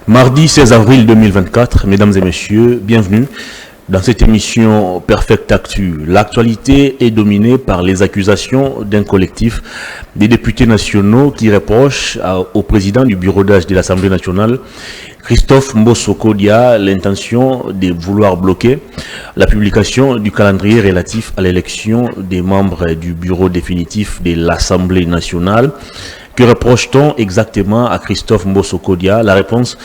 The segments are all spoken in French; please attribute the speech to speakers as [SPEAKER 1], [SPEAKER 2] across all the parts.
[SPEAKER 1] Mardi 16 avril 2024, mesdames et messieurs, bienvenue dans cette émission Perfect Actu. L'actualité est dominée par les accusations d'un collectif des députés nationaux qui reprochent au président du bureau d'âge de l'Assemblée nationale, Christophe Mbosso-Kodia, l'intention de vouloir bloquer la publication du calendrier relatif à l'élection des membres du bureau définitif de l'Assemblée nationale. Que reproche-t-on exactement à Christophe Mbosso-Kodia? La réponse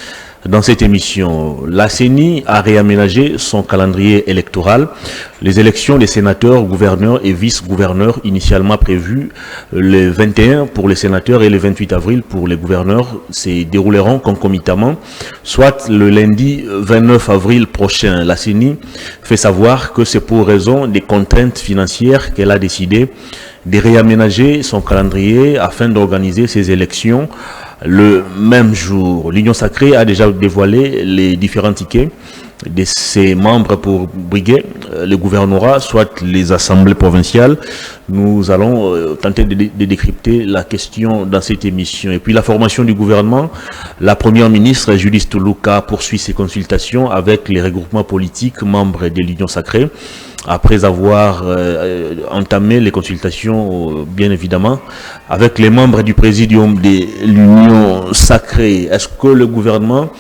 [SPEAKER 1] dans cette émission. La CENI a réaménagé son calendrier électoral. Les élections des sénateurs, gouverneurs et vice-gouverneurs initialement prévues le 21 pour les sénateurs et le 28 avril pour les gouverneurs se dérouleront concomitamment, soit le lundi 29 avril prochain. La CENI fait savoir que c'est pour raison des contraintes financières qu'elle a décidé de réaménager son calendrier afin d'organiser ces élections le même jour. L'Union Sacrée a déjà dévoilé les différents tickets de ses membres pour briguer le gouvernorat, soit les assemblées provinciales. Nous allons tenter de décrypter la question dans cette émission. Et puis la formation du gouvernement, la première ministre Judith Tuluka poursuit ses consultations avec les regroupements politiques membres de l'Union Sacrée. Après avoir entamé les consultations, bien évidemment, avec les membres du présidium de l'Union Sacrée, est-ce que le gouvernement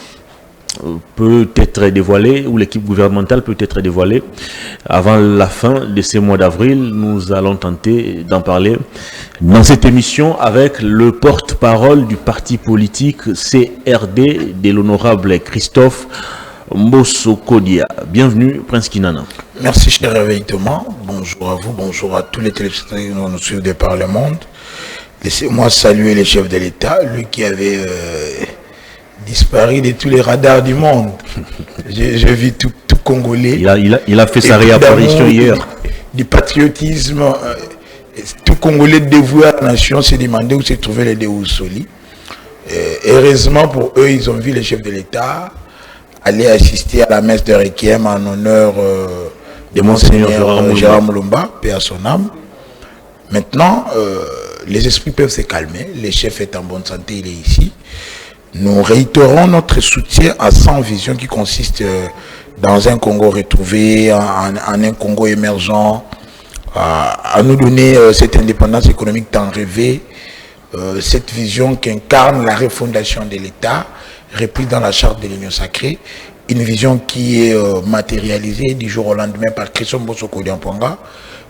[SPEAKER 1] peut être dévoilé, ou l'équipe gouvernementale peut être dévoilée avant la fin de ce mois d'avril? Nous allons tenter d'en parler dans cette émission avec le porte-parole du parti politique CRD de l'honorable Christophe Mbosso-Kodia. Bienvenue, Prince Kinana.
[SPEAKER 2] Merci, cher Réveil Thomas. Bonjour à vous, bonjour à tous les téléspectateurs qui nous suivent de par le monde. Laissez-moi saluer le chef de l'État, lui qui avait disparu de tous les radars du monde. J'ai vu tout Congolais.
[SPEAKER 1] Il a fait sa réapparition hier.
[SPEAKER 2] Du patriotisme, tout Congolais dévoué à la nation s'est demandé où se trouvait les Déousoli. Heureusement pour eux, ils ont vu le chef de l'État aller assister à la messe de Requiem en honneur de Monseigneur Gérard Moulumba, paix à son âme. Maintenant, les esprits peuvent se calmer, le chef est en bonne santé, il est ici. Nous réitérons notre soutien à 100 visions qui consiste dans un Congo retrouvé, en un Congo émergent, à nous donner cette indépendance économique tant rêvée, cette vision qu'incarne la refondation de l'État, repris dans la charte de l'Union Sacrée, une vision qui est matérialisée du jour au lendemain par Christophe Mbosso-Kodia,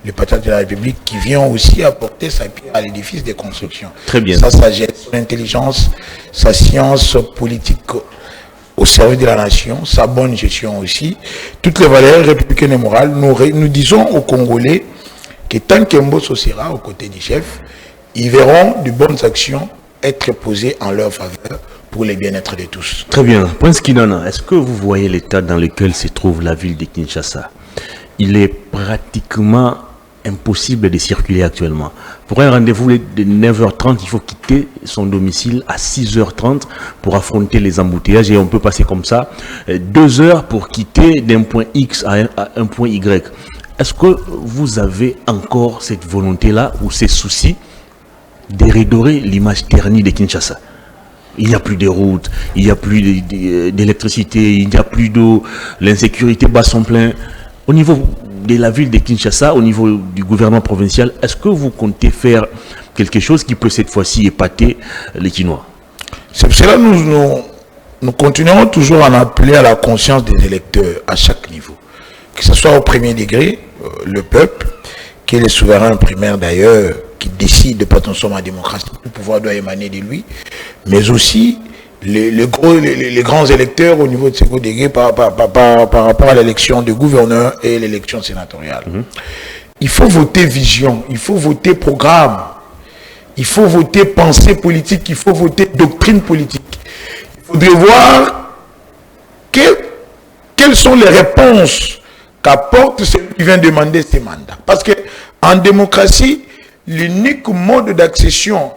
[SPEAKER 2] le patriote de la République, qui vient aussi apporter sa pierre à l'édifice des constructions.
[SPEAKER 1] Très bien.
[SPEAKER 2] Sa sagesse, son intelligence, sa science politique au service de la nation, sa bonne gestion aussi, toutes les valeurs républicaines et morales. Nous disons aux Congolais que tant que Mbosso sera aux côtés du chef, ils verront de bonnes actions être posées en leur faveur pour le bien-être de tous.
[SPEAKER 1] Très bien. Prince Kinana, est-ce que vous voyez l'état dans lequel se trouve la ville de Kinshasa? Il est pratiquement impossible de circuler actuellement. Pour un rendez-vous de 9h30, il faut quitter son domicile à 6h30 pour affronter les embouteillages, et on peut passer comme ça 2 heures pour quitter d'un point X à un point Y. Est-ce que vous avez encore cette volonté-là ou ces soucis de redorer l'image ternie de Kinshasa? Il n'y a plus de routes, il n'y a plus d'électricité, il n'y a plus d'eau, l'insécurité bat son plein. Au niveau de la ville de Kinshasa, au niveau du gouvernement provincial, est-ce que vous comptez faire quelque chose qui peut cette fois-ci épater les Kinois?
[SPEAKER 2] C'est pour cela que nous continuerons toujours à appeler à la conscience des électeurs à chaque niveau. Que ce soit au premier degré, le peuple, qui est le souverain primaire d'ailleurs, qui décide de par son démocratie, le pouvoir doit émaner de lui, mais aussi les grands électeurs au niveau de second degré par rapport à l'élection de gouverneur et l'élection sénatoriale. Il faut voter vision, il faut voter programme, il faut voter pensée politique, il faut voter doctrine politique. Il faudrait voir quelles sont les réponses qu'apporte celui qui vient demander ces mandats. Parce que en démocratie, l'unique mode d'accession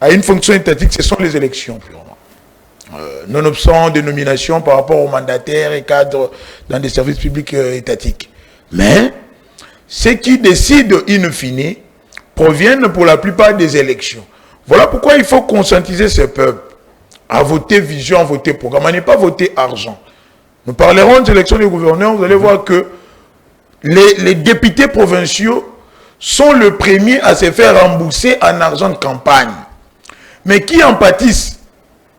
[SPEAKER 2] à une fonction étatique, ce sont les élections purement. Nonobstant des nominations par rapport aux mandataires et cadres dans des services publics étatiques. Mais ceux qui décident in fine proviennent pour la plupart des élections. Voilà pourquoi il faut conscientiser ce peuple à voter vision, à voter programme, à ne pas voter argent. Nous parlerons des élections des gouverneurs, vous allez voir que les députés provinciaux sont le premier à se faire rembourser en argent de campagne. Mais qui en pâtissent?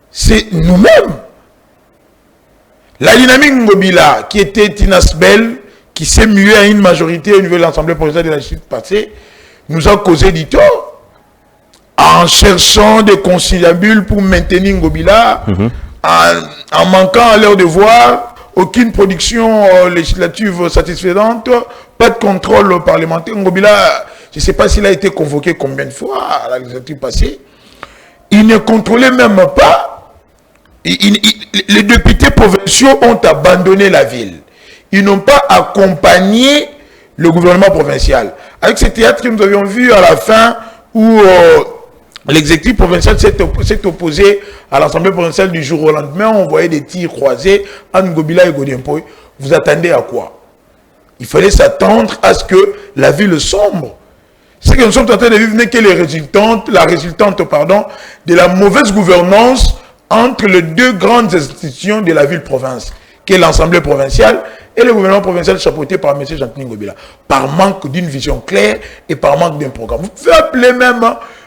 [SPEAKER 2] C'est nous-mêmes. La dynamique Ngobila, qui était Tinasbel, qui s'est muée à une majorité au niveau de l'Assemblée provinciale de la Chine passée, nous a causé du tort en cherchant des conciliabules pour maintenir Ngobila, en manquant à leur devoir, aucune production législative satisfaisante, pas de contrôle parlementaire. Ngobila, je ne sais pas s'il a été convoqué combien de fois à la législature passée, il ne contrôlait même pas. Les députés provinciaux ont abandonné la ville. Ils n'ont pas accompagné le gouvernement provincial. Avec ce théâtre que nous avions vu à la fin où l'exécutif provincial s'est opposé à l'Assemblée provinciale du jour au lendemain, on voyait des tirs croisés entre Ngobila et Godempoy. Vous attendez à quoi? Il fallait s'attendre à ce que la ville sombre. Ce que nous sommes en train de vivre n'est que la résultante de la mauvaise gouvernance entre les deux grandes institutions de la ville-province, qui est l'Assemblée provinciale et le gouvernement provincial chapeauté par M. Jean-Claude Ngobila, par manque d'une vision claire et par manque d'un programme. Vous pouvez appeler même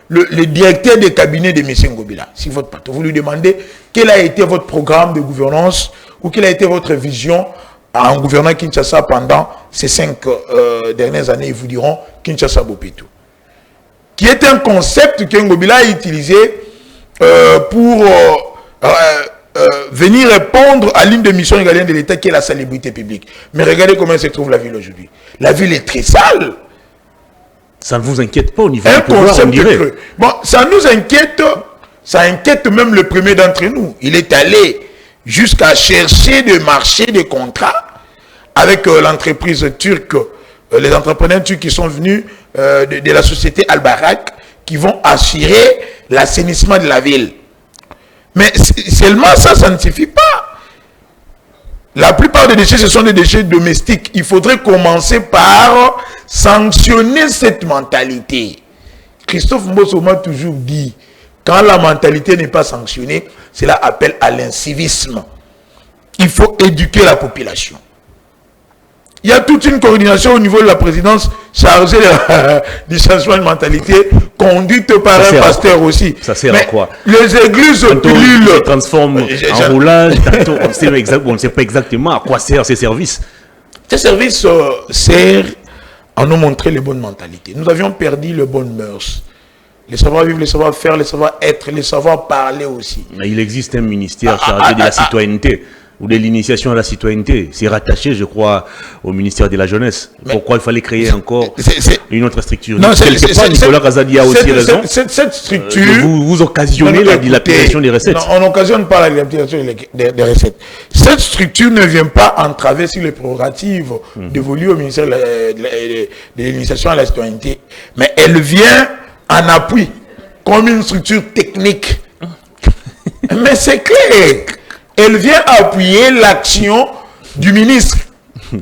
[SPEAKER 2] le directeur des cabinets de M. Ngobila, si votre patron, vous lui demandez quel a été votre programme de gouvernance ou quelle a été votre vision en gouvernant Kinshasa pendant ces 5 dernières années, ils vous diront Kinshasa Bopeto, qui est un concept que Ngobila a utilisé pour venir répondre à l'une des missions régaliennes de l'État qui est la salubrité publique. Mais regardez comment se trouve la ville aujourd'hui. La ville est très sale.
[SPEAKER 1] Ça ne vous inquiète pas au niveau du pouvoir, on dirait.
[SPEAKER 2] Bon, ça nous inquiète, ça inquiète même le premier d'entre nous. Il est allé jusqu'à chercher des marchés, des contrats avec l'entreprise turque, les entrepreneurs turcs qui sont venus de la société Al-Barak, qui vont assurer l'assainissement de la ville. Mais seulement ça ne suffit pas. La plupart des déchets, ce sont des déchets domestiques. Il faudrait commencer par sanctionner cette mentalité. Christophe Mbosso m'a toujours dit, quand la mentalité n'est pas sanctionnée, cela appelle à l'incivisme. Il faut éduquer la population. Il y a toute une coordination au niveau de la présidence chargée du changement de mentalité, conduite par un pasteur aussi.
[SPEAKER 1] Ça sert à quoi?
[SPEAKER 2] Les églises pullulent.
[SPEAKER 1] Se transforment en roulage, on ne sait pas exactement à quoi servent ces services.
[SPEAKER 2] Ces services servent à nous montrer les bonnes mentalités. Nous avions perdu les bonnes mœurs. Les savoir-vivre, les savoir-faire, les savoir-être, les savoir-parler aussi.
[SPEAKER 1] Mais il existe un ministère chargé de la citoyenneté ou de l'initiation à la citoyenneté. C'est rattaché, je crois, au ministère de la Jeunesse. Mais pourquoi il fallait créer encore une autre structure? Non, quelque part, Nicolas Kazadi a aussi raison.
[SPEAKER 2] Cette structure...
[SPEAKER 1] vous occasionnez la dilapidation des recettes.
[SPEAKER 2] Non, on n'occasionne pas la dilapidation des recettes. Cette structure ne vient pas entraver sur les prérogatives dévolues au ministère de l'initiation à la citoyenneté. Mais elle vient en appui, comme une structure technique. Mais c'est clair. Elle vient appuyer l'action du ministre.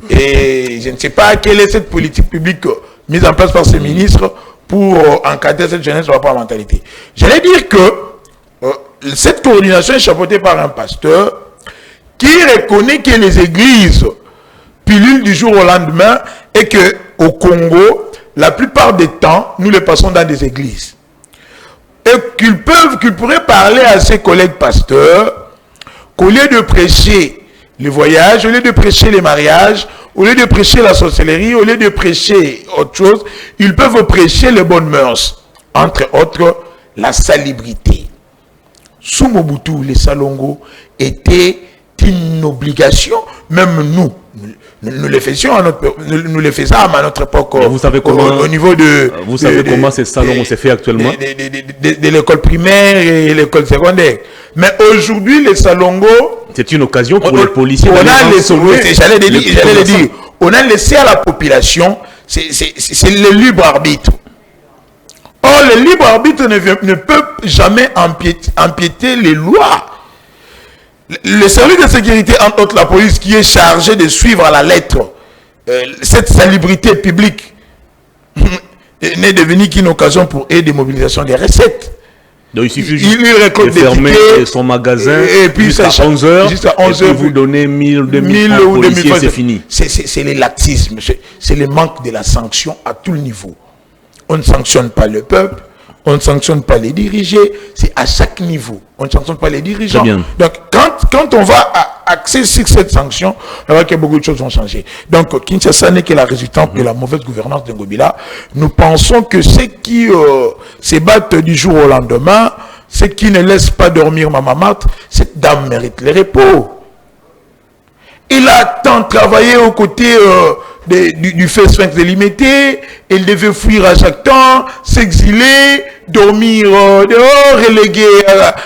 [SPEAKER 2] Et je ne sais pas quelle est cette politique publique mise en place par ce ministre pour encadrer cette jeunesse sur la mentalité. J'allais dire que cette coordination est chapeautée par un pasteur qui reconnaît que les églises pullulent du jour au lendemain et qu'au Congo, la plupart des temps, nous les passons dans des églises. Et qu'ils pourraient parler à ses collègues pasteurs qu'au lieu de prêcher les voyages, au lieu de prêcher les mariages, au lieu de prêcher la sorcellerie, au lieu de prêcher autre chose, ils peuvent prêcher les bonnes mœurs. Entre autres, la salubrité. Sous Mobutu, les Salongo étaient une obligation, même nous le faisions nous le faisions à notre époque.
[SPEAKER 1] Vous savez comment,
[SPEAKER 2] au niveau de...
[SPEAKER 1] Vous savez comment ces salons se fait actuellement?
[SPEAKER 2] De l'école primaire et l'école secondaire. Mais aujourd'hui, les salongos...
[SPEAKER 1] C'est une occasion pour les policiers
[SPEAKER 2] j'allais le dire. On a laissé à la population, c'est le libre arbitre. Or, le libre arbitre ne peut jamais empiéter les lois. Le service de sécurité, entre autres la police, qui est chargé de suivre à la lettre cette salubrité publique, n'est devenue qu'une occasion pour eux de mobilisation des recettes.
[SPEAKER 1] Donc il suffit
[SPEAKER 2] il récolte
[SPEAKER 1] de
[SPEAKER 2] des
[SPEAKER 1] fermer
[SPEAKER 2] tickets,
[SPEAKER 1] son magasin
[SPEAKER 2] et puis
[SPEAKER 1] jusqu'à 11h,
[SPEAKER 2] jusqu'à 11h,
[SPEAKER 1] et puis vous donnez 1000 2000
[SPEAKER 2] ou 2000
[SPEAKER 1] policiers, c'est fini.
[SPEAKER 2] C'est le laxisme, c'est le manque de la sanction à tout le niveau. On ne sanctionne pas le peuple, on ne sanctionne pas les dirigés, c'est à chaque niveau. On ne sanctionne pas les dirigeants.
[SPEAKER 1] Très bien.
[SPEAKER 2] Donc, quand on va axer sur cette sanction, on voit que beaucoup de choses vont changer. Donc, Kinshasa n'est que la résultante de la mauvaise gouvernance de Ngobila. Nous pensons que ceux qui se battent du jour au lendemain, ceux qui ne laissent pas dormir Maman Marthe, cette dame mérite le repos. Il a tant travaillé aux côtés du fait sphinx délimité, il devait fuir à chaque temps, s'exiler, dormir dehors, relégué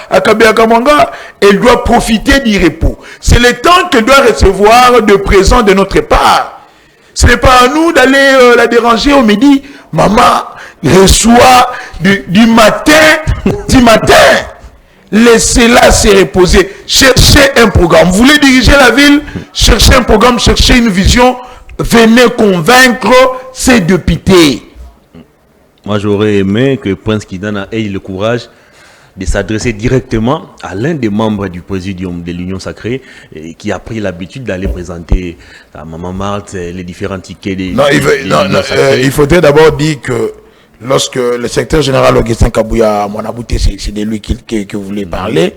[SPEAKER 2] à Kabea Kamanga. Elle doit profiter du repos. C'est le temps qu'elle doit recevoir de présents de notre part. Ce n'est pas à nous d'aller la déranger au midi. Maman reçoit du matin. Laissez-la se reposer. Cherchez un programme. Vous voulez diriger la ville? Cherchez un programme, cherchez une vision. Venez convaincre ces députés.
[SPEAKER 1] Moi, j'aurais aimé que Prince Kidana ait le courage de s'adresser directement à l'un des membres du présidium de l'Union Sacrée qui a pris l'habitude d'aller présenter à Maman Marthe les différents tickets des
[SPEAKER 2] il faudrait d'abord dire que lorsque le secrétaire général Augustin Kabouya, mon abouté, c'est de lui que vous voulez parler,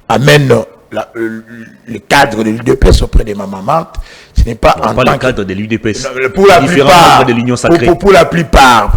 [SPEAKER 2] amène le cadre de l'UDPS auprès de Maman Marthe, ce n'est pas
[SPEAKER 1] en tant que cadre de l'UDPS.
[SPEAKER 2] Pour la plupart,
[SPEAKER 1] de l'Union Sacrée.
[SPEAKER 2] Pour la plupart,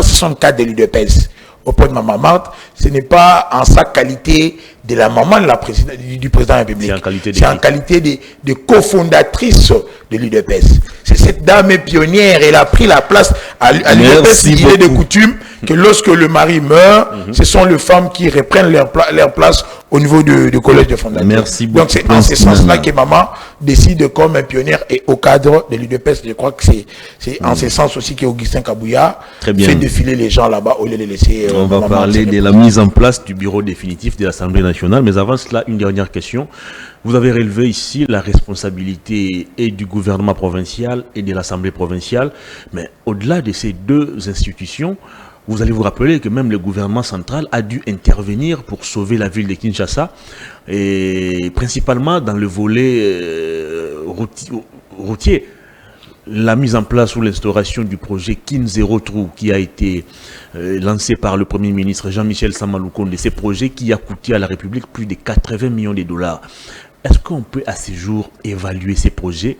[SPEAKER 2] ce sont le cadre de l'UDPS auprès de Maman Marthe. Ce n'est pas en sa qualité de la maman du président de la République. C'est en qualité de cofondatrice de l'UDPS. C'est cette dame pionnière, elle a pris la place à l'UDPS. Il est de coutume que lorsque le mari meurt, ce sont les femmes qui reprennent leur place au niveau du collège de fondation.
[SPEAKER 1] Merci beaucoup.
[SPEAKER 2] Donc c'est en ce sens-là que maman décide comme un pionnière et au cadre de l'UDPS. Je crois que c'est en ce sens aussi qu'Augustin Kabouya fait défiler les gens là-bas au lieu de les laisser.
[SPEAKER 1] On va parler de la mise en place du bureau définitif de l'Assemblée nationale. Mais avant cela, une dernière question. Vous avez relevé ici la responsabilité et du gouvernement provincial et de l'Assemblée provinciale. Mais au-delà de ces deux institutions, vous allez vous rappeler que même le gouvernement central a dû intervenir pour sauver la ville de Kinshasa, et principalement dans le volet routier. La mise en place ou l'instauration du projet Kin Zero Trou qui a été lancé par le Premier ministre Jean-Michel Samaloukonde, ces projets qui a coûté à la République plus de 80 millions de dollars. Est-ce qu'on peut à ce jour évaluer ces projets,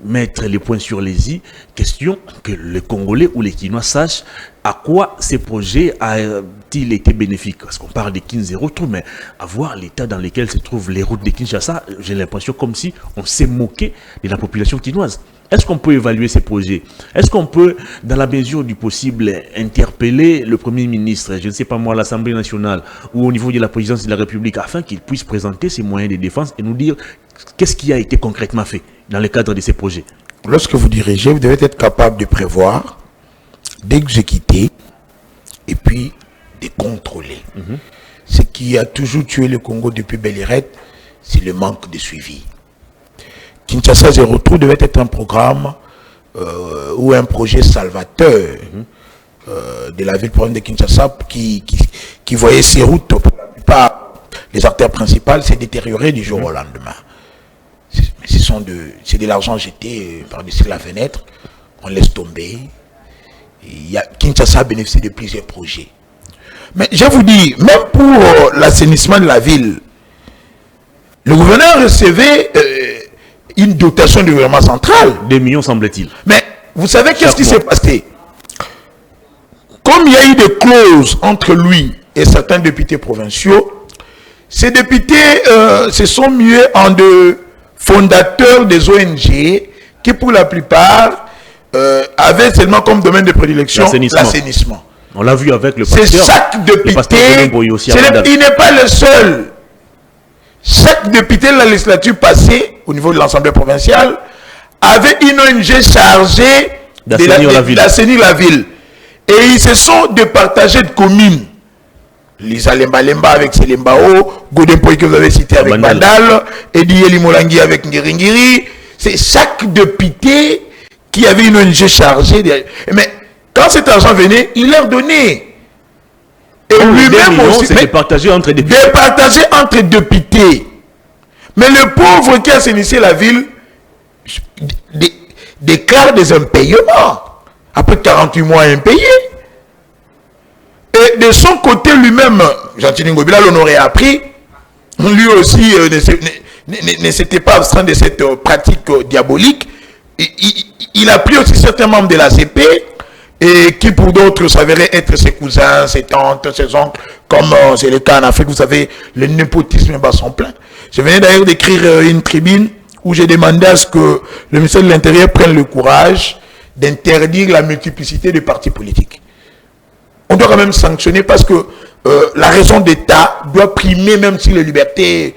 [SPEAKER 1] mettre les points sur les i, question que les Congolais ou les Kinois sachent à quoi ces projets a-t-il été bénéfiques? Parce qu'on parle de Kin Zero Trou, mais à voir l'état dans lequel se trouvent les routes de Kinshasa, j'ai l'impression comme si on s'est moqué de la population kinoise. Est-ce qu'on peut évaluer ces projets? Est-ce qu'on peut, dans la mesure du possible, interpeller le Premier ministre, je ne sais pas moi, l'Assemblée nationale ou au niveau de la présidence de la République, afin qu'il puisse présenter ses moyens de défense et nous dire qu'est-ce qui a été concrètement fait dans le cadre de ces projets?
[SPEAKER 2] Lorsque vous dirigez, vous devez être capable de prévoir, d'exécuter et puis de contrôler. Ce qui a toujours tué le Congo depuis Bellirette, c'est le manque de suivi. Kinshasa Zero Trou devait être un programme ou un projet salvateur de la ville province de Kinshasa qui voyait ses routes, pour la plupart, les artères principales, s'est détériorées du jour au lendemain. C'est de l'argent jeté par-dessus la fenêtre, on laisse tomber. Kinshasa a bénéficié de plusieurs projets. Mais je vous dis, même pour l'assainissement de la ville, le gouverneur recevait une dotation du gouvernement central.
[SPEAKER 1] 2 millions semble-t-il.
[SPEAKER 2] Mais vous savez qu'est-ce qui s'est passé? Comme il y a eu des clauses entre lui et certains députés provinciaux, ces députés se sont mués en de fondateurs des ONG qui pour la plupart avaient seulement comme domaine de prédilection l'assainissement.
[SPEAKER 1] On l'a vu avec le pasteur.
[SPEAKER 2] C'est chaque député, il n'est pas le seul. Chaque député de la législature passée, au niveau de l'Assemblée provinciale, avait une ONG chargée d'assainir la ville. Et ils se sont départagés de communes. Lisa Lemba Lemba avec Selembao, Godempoy que vous avez cité avec Bandal, Edi Elimolangi avec Ngiringiri. C'est chaque député qui avait une ONG chargée. Mais quand cet argent venait, il leur donnait. Et lui-même aussi,
[SPEAKER 1] c'est départagé entre députés.
[SPEAKER 2] Départagé entre députés. Mais le pauvre qui a initié la ville déclare des impayements. Après 48 mois impayés. Et de son côté lui-même, Jean-Tini Ngobila l'aurait appris, lui aussi ne s'était pas abstrait de cette pratique diabolique. Il a pris aussi certains membres de la CP, et qui pour d'autres s'avéraient être ses cousins, ses tantes, ses oncles, comme c'est le cas en Afrique, vous savez, le népotisme bat son plein. Je venais d'ailleurs d'écrire une tribune où j'ai demandé à ce que le ministère de l'Intérieur prenne le courage d'interdire la multiplicité des partis politiques. On doit quand même sanctionner parce que la raison d'État doit primer même si les libertés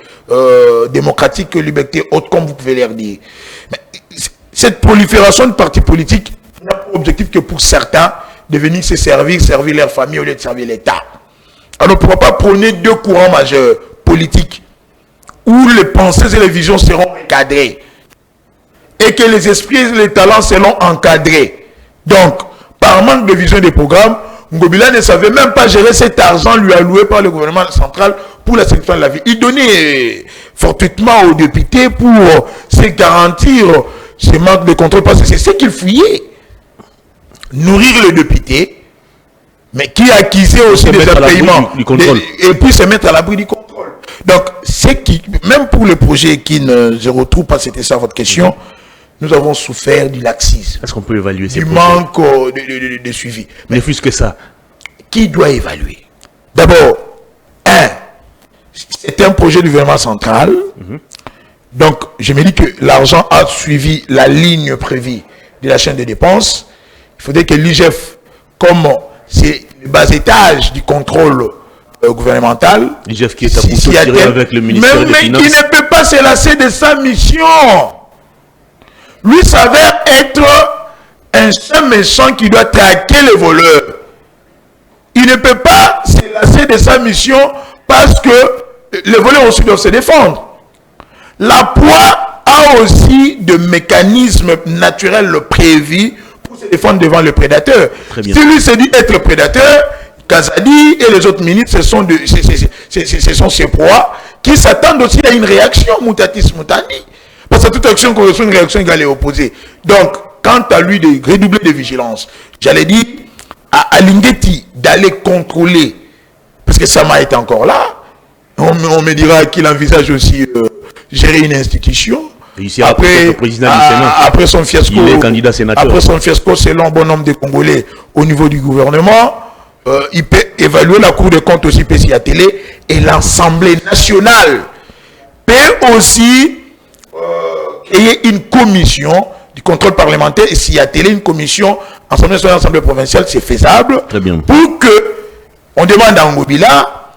[SPEAKER 2] démocratiques, les libertés hautes, comme vous pouvez leur dire. Mais cette prolifération de partis politiques n'a pour objectif que pour certains de venir se servir leur famille au lieu de servir l'État. Alors on ne pourra pas prôner deux courants majeurs politiques où les pensées et les visions seront encadrées et que les esprits et les talents seront encadrés. Donc, par manque de vision des programmes, Ngobila ne savait même pas gérer cet argent lui alloué par le gouvernement central pour la sélection de la vie. Il donnait fortuitement aux députés pour se garantir ce manque de contrôle parce que c'est ce qu'il fouillait. Nourrir le député, mais qui acquisait aussi des paiements et puis se mettre à l'abri du contrôle. Donc, c'est qui, même pour le projet qui ne se retrouve pas, c'était ça votre question, nous avons souffert du laxisme.
[SPEAKER 1] Est-ce qu'on peut évaluer ces
[SPEAKER 2] projets? Manque de suivi.
[SPEAKER 1] Mais plus que ça.
[SPEAKER 2] Qui doit évaluer? D'abord, c'est un projet du gouvernement central. Donc, je me dis que l'argent a suivi la ligne prévue de la chaîne de dépenses. Il faudrait que l'IGF, comme c'est le bas étage du contrôle gouvernemental,
[SPEAKER 1] l'IGF qui est à tirer avec le ministère des Finances,
[SPEAKER 2] mais qui ne peut pas se lasser de sa mission. Lui s'avère être un seul méchant qui doit traquer les voleurs. Il ne peut pas se lasser de sa mission parce que les voleurs aussi doivent se défendre. La proie a aussi de mécanismes naturels prévus pour se défendre devant le prédateur. Si lui se dit être le prédateur, Kazadi et les autres ministres, ce sont ses proies qui s'attendent aussi à une réaction, mutatis mutandi. Parce que toute action correspond à une réaction égale et opposée. Donc, quant à lui de redoubler de vigilance, j'allais dire à Lingeti d'aller contrôler, parce que Sama est encore là, on me dira qu'il envisage aussi gérer une institution.
[SPEAKER 1] Ici, après
[SPEAKER 2] son fiasco,
[SPEAKER 1] il est candidat sénateur.
[SPEAKER 2] Après son fiasco, selon bon nombre de Congolais au niveau du gouvernement, il peut évaluer la Cour des comptes aussi, peut s'y atteler, et l'Assemblée nationale peut aussi créer une commission du contrôle parlementaire et s'y atteler une commission Assemblée nationale, Assemblée provinciale, c'est faisable.
[SPEAKER 1] Très bien.
[SPEAKER 2] Pour que on demande à Ngobila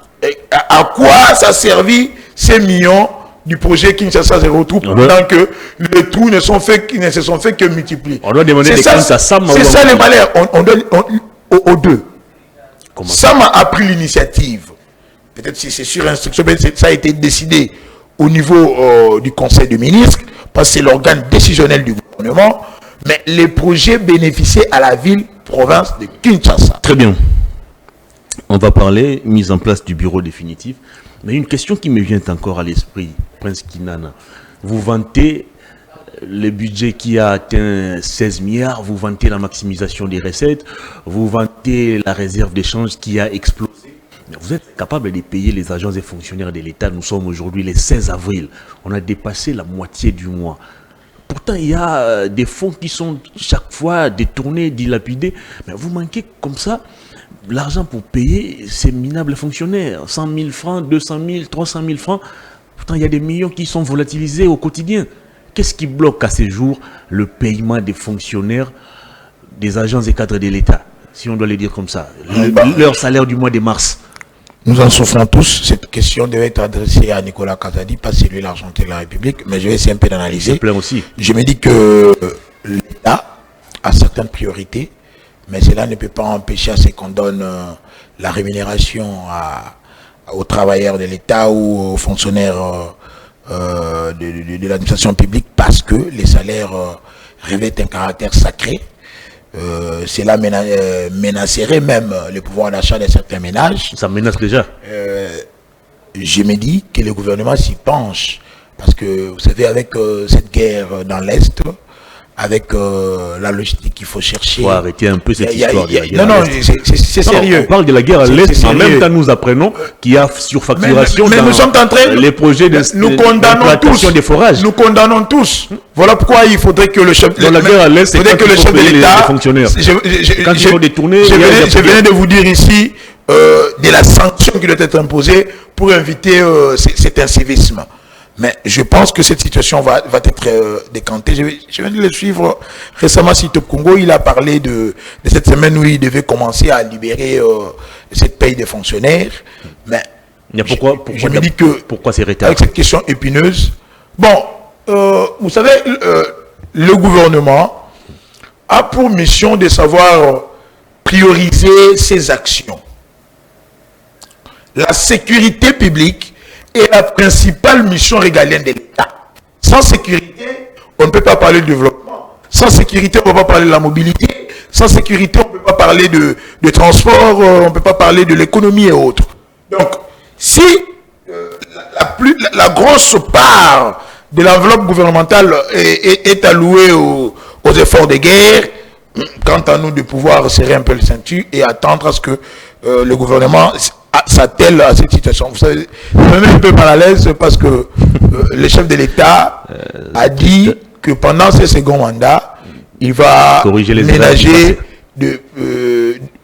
[SPEAKER 2] à quoi ça servit ces millions du projet Kinshasa Zéro Trou pendant que les trous ne se sont fait que multiplier.
[SPEAKER 1] On doit demander des comptes à Sam.
[SPEAKER 2] C'est ça les malheurs. On donne aux deux.
[SPEAKER 1] Comment?
[SPEAKER 2] Sam a pris l'initiative. Peut-être si c'est sur instruction, ça a été décidé au niveau du Conseil des ministres, parce que c'est l'organe décisionnel du gouvernement, mais les projets bénéficiaient à la ville-province de Kinshasa.
[SPEAKER 1] Très bien. On va parler mise en place du bureau définitif. Mais une question qui me vient encore à l'esprit, Prince Kinana. Vous vantez le budget qui a atteint 16 milliards, vous vantez la maximisation des recettes, vous vantez la réserve d'échange qui a explosé. Mais vous êtes capable de payer les agents et fonctionnaires de l'État. Nous sommes aujourd'hui le 16 avril. On a dépassé la moitié du mois. Pourtant, il y a des fonds qui sont chaque fois détournés, dilapidés. Mais vous manquez comme ça l'argent pour payer ces minables fonctionnaires. 100 000 francs, 200 000, 300 000 francs. Pourtant, il y a des millions qui sont volatilisés au quotidien. Qu'est-ce qui bloque à ces jours le paiement des fonctionnaires, des agents et cadres de l'État, si on doit le dire comme ça, leur salaire du mois de mars?
[SPEAKER 2] Nous en souffrons tous. Cette question devait être adressée à Nicolas Kazadi, pas celui de l'Argentine de la République, mais je vais essayer un peu d'analyser. Je me dis que l'État a certaines priorités, mais cela ne peut pas empêcher à ce qu'on donne la rémunération aux travailleurs de l'État ou aux fonctionnaires de l'administration publique, parce que les salaires revêtent un caractère sacré. cela menacerait même le pouvoir d'achat de certains ménages.
[SPEAKER 1] Ça menace déjà.
[SPEAKER 2] Je me dis que le gouvernement s'y penche. Parce que, vous savez, avec cette guerre dans l'Est, avec la logistique qu'il faut chercher...
[SPEAKER 1] Il faut arrêter un peu cette histoire de la guerre.
[SPEAKER 2] Non, c'est sérieux.
[SPEAKER 1] On parle de la guerre à l'Est, en même temps nous apprenons qu'il y a surfacturation
[SPEAKER 2] mais
[SPEAKER 1] dans
[SPEAKER 2] nous sommes en train,
[SPEAKER 1] les projets
[SPEAKER 2] d'implantation
[SPEAKER 1] des forages.
[SPEAKER 2] Nous condamnons tous. Voilà pourquoi il faudrait que le chef de
[SPEAKER 1] la guerre à l'Est, c'est que le chef de l'État... Quand ils sont détournés...
[SPEAKER 2] Je venais de vous dire ici de la sanction qui doit être imposée pour éviter cet incivisme. Mais je pense que cette situation va être décantée. Je viens de le suivre récemment sur Top Congo. Il a parlé de cette semaine où il devait commencer à libérer cette paye des fonctionnaires. Mais je me dis que
[SPEAKER 1] pourquoi c'est retard
[SPEAKER 2] avec cette question épineuse, bon, vous savez, le gouvernement a pour mission de savoir prioriser ses actions. La sécurité publique est la principale mission régalienne de l'État. Sans sécurité, on ne peut pas parler de développement. Sans sécurité, on ne peut pas parler de la mobilité. Sans sécurité, on ne peut pas parler de transport, on ne peut pas parler de l'économie et autres. Donc, si la grosse part de l'enveloppe gouvernementale est allouée aux efforts de guerre, quant à nous de pouvoir serrer un peu le ceinture et attendre à ce que le gouvernement s'attelle à cette situation. Vous savez, je me mets un peu mal à l'aise parce que le chef de l'État a dit que pendant ses seconds mandats, il va ménager de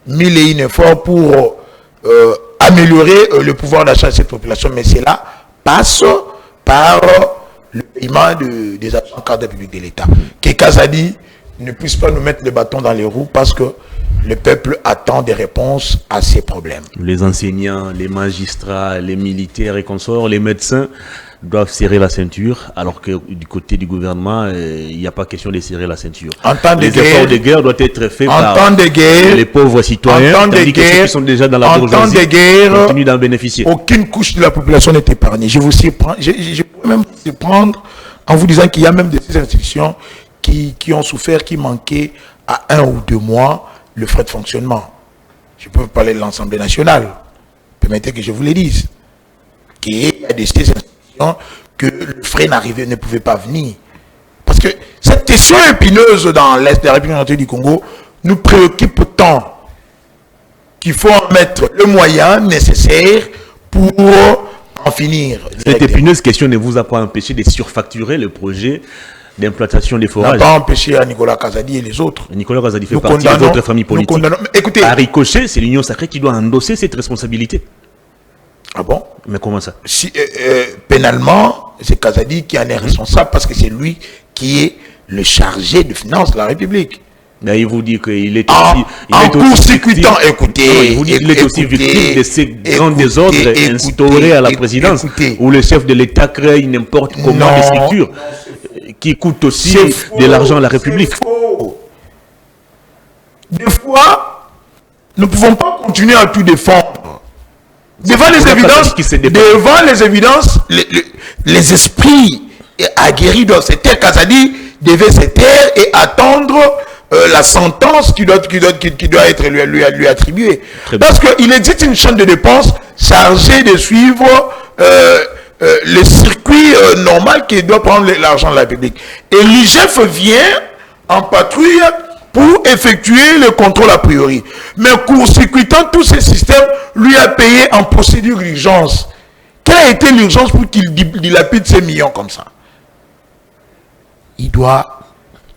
[SPEAKER 2] 1001 efforts pour améliorer le pouvoir d'achat de cette population. Mais cela passe par le paiement des agents cadres publics de l'État. Quelqu'un a dit ne puisse pas nous mettre le bâton dans les roues parce que le peuple attend des réponses à ces problèmes.
[SPEAKER 1] Les enseignants, les magistrats, les militaires et consorts, les médecins doivent serrer la ceinture, alors que du côté du gouvernement, il n'y a pas question de serrer la ceinture. Les efforts de guerre doivent être faits par les pauvres citoyens, tandis que ceux qui sont déjà dans la bourgeoisie continuent d'en bénéficier.
[SPEAKER 2] Aucune couche de la population n'est épargnée. Je vous surprends, je peux même vous surprendre en vous disant qu'il y a même des institutions qui ont souffert, qui manquaient à 1 ou 2 mois le frais de fonctionnement. Je peux vous parler de l'Assemblée nationale. Permettez que je vous le dise. Qu'il y a des institutions que le frais ne pouvait pas venir. Parce que cette question épineuse dans l'Est de la République du Congo nous préoccupe tant qu'il faut en mettre le moyen nécessaire pour en finir.
[SPEAKER 1] Cette épineuse question ne vous a pas empêché de surfacturer le projet d'implantation des forages.
[SPEAKER 2] N'a pas empêché à Nicolas Kazadi et les autres.
[SPEAKER 1] Nicolas Kazadi fait partie de votre famille politique.
[SPEAKER 2] Écoutez,
[SPEAKER 1] à ricochet, c'est l'Union sacrée qui doit endosser cette responsabilité.
[SPEAKER 2] Ah bon?
[SPEAKER 1] Mais comment ça?
[SPEAKER 2] Pénalement, c'est Kazadi qui en est responsable parce que c'est lui qui est le chargé de finances de la République.
[SPEAKER 1] Mais il vous dit qu'il est
[SPEAKER 2] aussi... En court-circuitant, écoutez...
[SPEAKER 1] Il vous dit qu'il est aussi victime de ces grands désordres instaurés à la présidence, où le chef de l'État crée n'importe comment des structures qui coûtent aussi de l'argent à la République.
[SPEAKER 2] Des fois, nous ne pouvons pas continuer à tout défendre. Devant les évidences, les esprits aguerris doivent se taire. Kazadi devait se taire et attendre la sentence qui doit être lui attribuée. Parce qu'il existe une chaîne de dépenses chargée de suivre le circuit normal qui doit prendre l'argent de la République. Et l'IGF vient en patrouille pour effectuer le contrôle a priori. Mais court-circuitant tous ces systèmes, lui a payé en procédure d'urgence. Quelle a été l'urgence pour qu'il dilapide ces millions comme ça? Il doit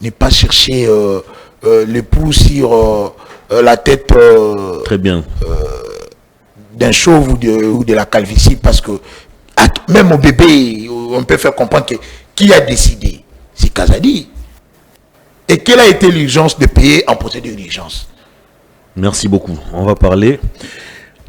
[SPEAKER 2] ne pas chercher le pouls sur la tête
[SPEAKER 1] très bien
[SPEAKER 2] d'un chauve ou de la calvitie, parce que même au bébé, on peut faire comprendre que qui a décidé? C'est Kazadi. Et quelle a été l'urgence de payer en procédure d'urgence?
[SPEAKER 1] Merci beaucoup. On va parler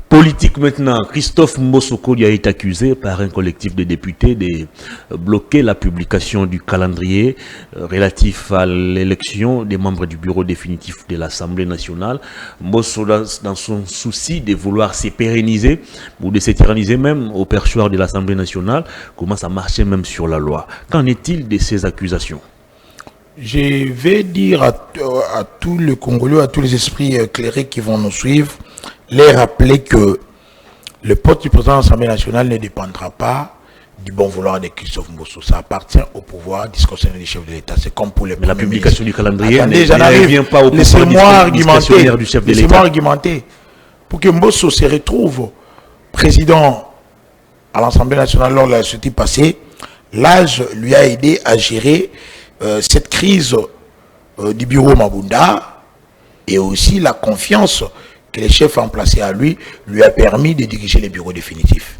[SPEAKER 1] politique maintenant. Christophe Mbosoko a été accusé par un collectif de députés de bloquer la publication du calendrier relatif à l'élection des membres du bureau définitif de l'Assemblée nationale. Mbosoko, dans son souci de vouloir se pérenniser ou de se tyranniser même au perchoir de l'Assemblée nationale, commence à marcher même sur la loi. Qu'en est-il de ces accusations?
[SPEAKER 2] Je vais dire à tous les Congolais, à tous les esprits éclairés qui vont nous suivre, les rappeler que le poste du président de l'Assemblée nationale ne dépendra pas du bon vouloir de Christophe Mbosso. Ça appartient au pouvoir discrétionnaire du chef de l'État. C'est comme pour les
[SPEAKER 1] Mais la publication du calendrier
[SPEAKER 2] ne
[SPEAKER 1] revient pas au pouvoir discrétionnaire du chef de l'État.
[SPEAKER 2] Laissez-moi argumenter. Pour que Mbosso se retrouve président à l'Assemblée nationale lors de la société passée, l'âge lui a aidé à gérer cette crise du bureau Mabunda, et aussi la confiance que les chefs ont placée à lui a permis de diriger les bureaux définitifs.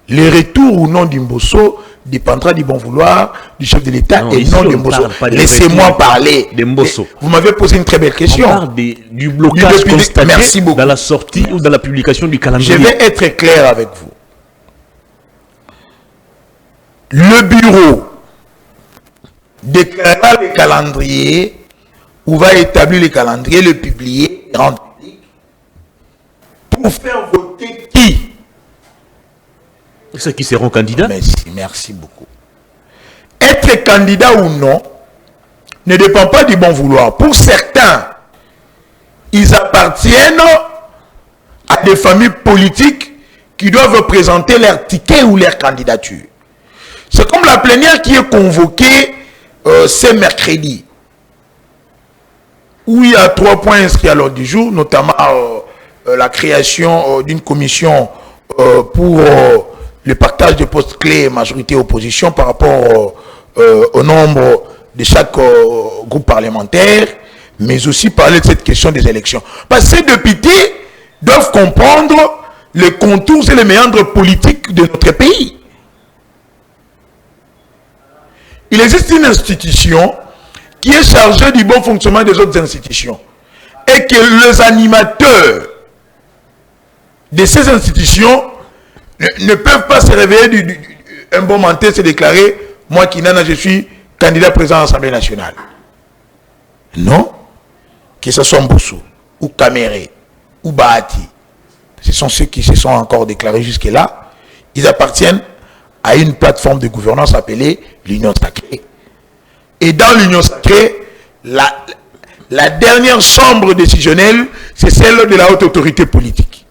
[SPEAKER 2] Le retour ou non d'Mbosso dépendra du bon vouloir du chef de l'État et non de Mbosso. Laissez-moi parler. Vous m'avez posé une très belle question.
[SPEAKER 1] On parle du blocage constaté dans la sortie ou dans la publication du calendrier.
[SPEAKER 2] Je vais être clair avec vous. Le bureau déclarera le calendrier ou va établir le calendrier, le publier, rendre public pour faire voter qui?
[SPEAKER 1] Ceux qui seront candidats.
[SPEAKER 2] Merci beaucoup. Être candidat ou non ne dépend pas du bon vouloir. Pour certains, ils appartiennent à des familles politiques qui doivent présenter leur ticket ou leur candidature. C'est comme la plénière qui est convoquée ce mercredi, où il y a 3 points inscrits à l'ordre du jour, notamment la création d'une commission pour le partage de postes clés majorité opposition par rapport au nombre de chaque groupe parlementaire, mais aussi parler de cette question des élections. Parce que ces députés doivent comprendre les contours et les méandres politiques de notre pays. Il existe une institution qui est chargée du bon fonctionnement des autres institutions. Et que les animateurs de ces institutions ne peuvent pas se réveiller un bon matin se déclarer « Moi, Kinana, je suis candidat président à l'Assemblée nationale ». Non. Que ce soit Mbosso, ou Kamere, ou Bahati, ce sont ceux qui se sont encore déclarés jusque-là. Ils appartiennent à une plateforme de gouvernance appelée l'Union Sacrée. Et dans l'Union Sacrée, la dernière chambre décisionnelle, c'est celle de la haute autorité politique.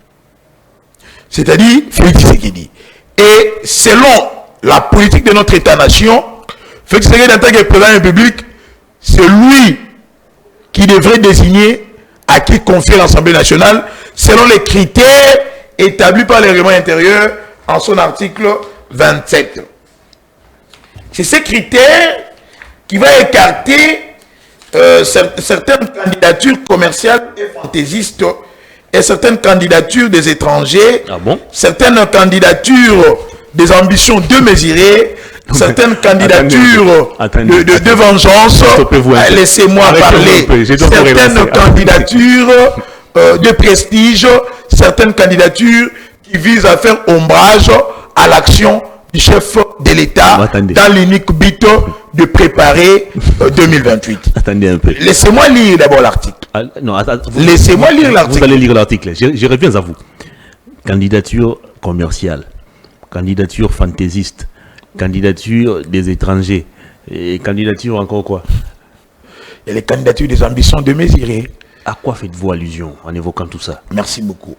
[SPEAKER 2] C'est-à-dire Félix Tshisekedi. Et selon la politique de notre État-nation, Félix Tshisekedi en tant que président de la République, c'est lui qui devrait désigner à qui confier l'Assemblée nationale selon les critères établis par le règlement intérieur en son article 27. C'est ces critères qui vont écarter certaines candidatures commerciales et fantaisistes et certaines candidatures des étrangers, certaines candidatures des ambitions démesurées, certaines candidatures de vengeance. Laissez-moi parler. Certaines candidatures de prestige, certaines candidatures qui visent à faire ombrage à l'action du chef de l'État dans l'unique but de préparer 2028.
[SPEAKER 1] Attendez un peu.
[SPEAKER 2] Laissez-moi lire d'abord l'article. Laissez-moi lire l'article.
[SPEAKER 1] Vous allez lire l'article. Je reviens à vous. Candidature commerciale, candidature fantaisiste, candidature des étrangers, et candidature encore quoi?
[SPEAKER 2] Et les candidatures des ambitions démesurées.
[SPEAKER 1] À quoi faites-vous allusion en évoquant tout ça?
[SPEAKER 2] Merci beaucoup.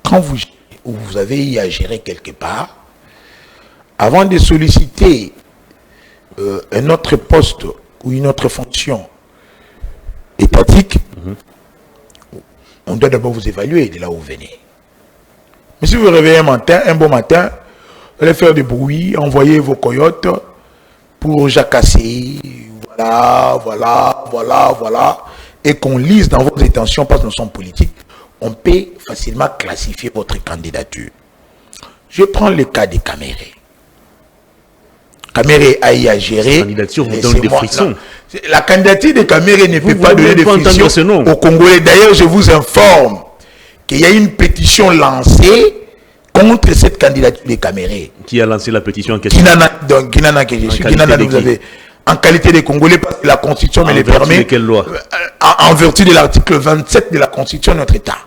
[SPEAKER 2] Quand vous avez eu à gérer quelque part, avant de solliciter un autre poste ou une autre fonction étatique, on doit d'abord vous évaluer de là où vous venez. Mais si vous vous réveillez un bon matin, vous allez faire du bruit, envoyer vos coyotes pour jacasser, voilà, et qu'on lise dans vos intentions parce que nous sommes politiques, on peut facilement classifier votre candidature. Je prends le cas de Kamere. Kamere a eu à gérer.
[SPEAKER 1] La candidature vous donne des frissons.
[SPEAKER 2] La candidature de Kamere ne peut pas donner des frissons aux Congolais. D'ailleurs, je vous informe qu'il y a une pétition lancée contre cette candidature de Kamere.
[SPEAKER 1] Qui a lancé la pétition en question?
[SPEAKER 2] Kinana que je suis. Kinana, vous avez, en qualité de Congolais, parce que la Constitution me le permet.
[SPEAKER 1] En vertu de quelle loi?
[SPEAKER 2] En vertu de l'article 27 de la Constitution de notre État.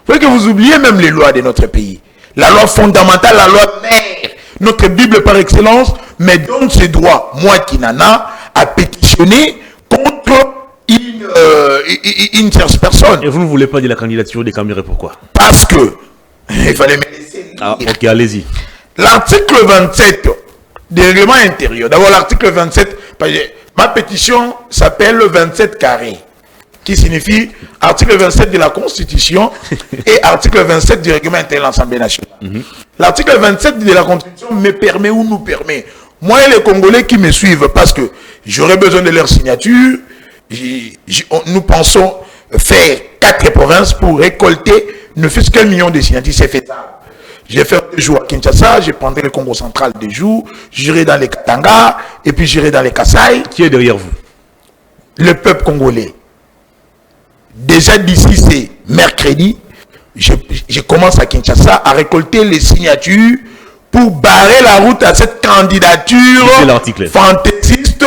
[SPEAKER 2] Vous voyez que vous oubliez même les lois de notre pays. La loi fondamentale, la loi mère notre Bible par excellence, me donne ce droit, moi Kinana, à pétitionner contre une tierce personne.
[SPEAKER 1] Et vous ne voulez pas de la candidature des Camérés, pourquoi?
[SPEAKER 2] Parce que, il fallait me laisser lire.
[SPEAKER 1] Ah, ok, allez-y.
[SPEAKER 2] L'article 27 du règlement intérieur, d'abord l'article 27, ma pétition s'appelle le 27 carré, qui signifie article 27 de la Constitution et article 27 du règlement intérieur de l'Assemblée nationale. L'article 27 de la Constitution me permet ou nous permet, moi et les Congolais qui me suivent, parce que j'aurais besoin de leur signature, nous pensons faire 4 provinces pour récolter ne fût-ce qu'1 million de signatures, c'est faisable. Je vais faire 2 jours à Kinshasa, je prendrai le Congo central 2 jours, j'irai dans les Katanga, et puis j'irai dans les Kasaï.
[SPEAKER 1] Qui est derrière vous?
[SPEAKER 2] Le peuple congolais. Déjà d'ici, c'est mercredi, je commence à Kinshasa à récolter les signatures pour barrer la route à cette candidature fantaisiste,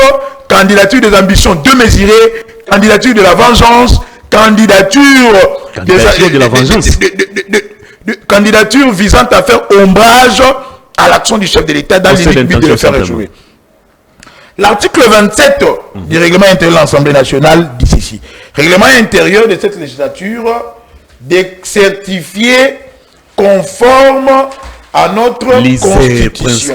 [SPEAKER 2] candidature des ambitions démesurées, candidature de la vengeance, candidature
[SPEAKER 1] de la vengeance.
[SPEAKER 2] Candidature visant à faire ombrage à l'action du chef de l'État dans les but de le faire échouer. L'article 27 du règlement intérieur de l'Assemblée nationale dit ceci. Règlement intérieur de cette législature de certifier conforme à notre Constitution.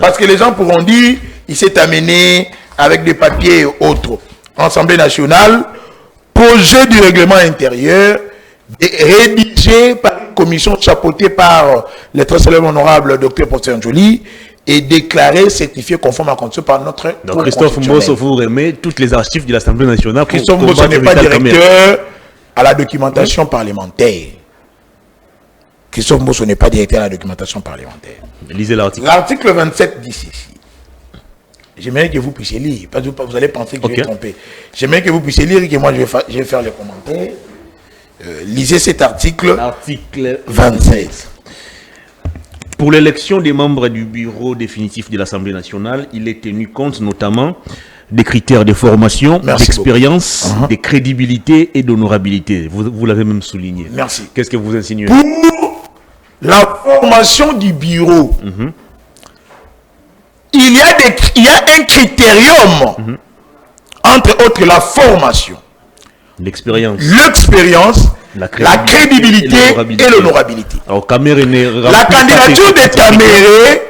[SPEAKER 2] Parce que les gens pourront dire, il s'est amené avec des papiers et autres. Assemblée nationale, projet du règlement intérieur rédigé par une commission chapeautée par le très célèbre honorable Dr Prosper Njoli et déclaré, certifié conforme à la Constitution par notre
[SPEAKER 1] Donc Christophe Mbosso, vous remet toutes les archives de l'Assemblée nationale.
[SPEAKER 2] Christophe Mbosso n'est pas directeur à la documentation parlementaire. Christophe Mbosso n'est pas directeur à la documentation parlementaire.
[SPEAKER 1] Lisez l'article.
[SPEAKER 2] L'article 27 dit ceci. J'aimerais que vous puissiez lire. Parce que vous allez penser que je vais tromper. J'aimerais que vous puissiez lire et que moi je vais faire les commentaires. Lisez cet article.
[SPEAKER 1] Article
[SPEAKER 2] 27.
[SPEAKER 1] Pour l'élection des membres du bureau définitif de l'Assemblée nationale, il est tenu compte notamment des critères de formation, d'expérience, de crédibilité et d'honorabilité. Vous l'avez même souligné.
[SPEAKER 2] Merci.
[SPEAKER 1] Qu'est-ce que vous insinuez?
[SPEAKER 2] Pour la formation du bureau, il y a un critérium, entre autres la formation,
[SPEAKER 1] l'expérience,
[SPEAKER 2] la crédibilité et l'honorabilité.
[SPEAKER 1] La
[SPEAKER 2] candidature des Camérés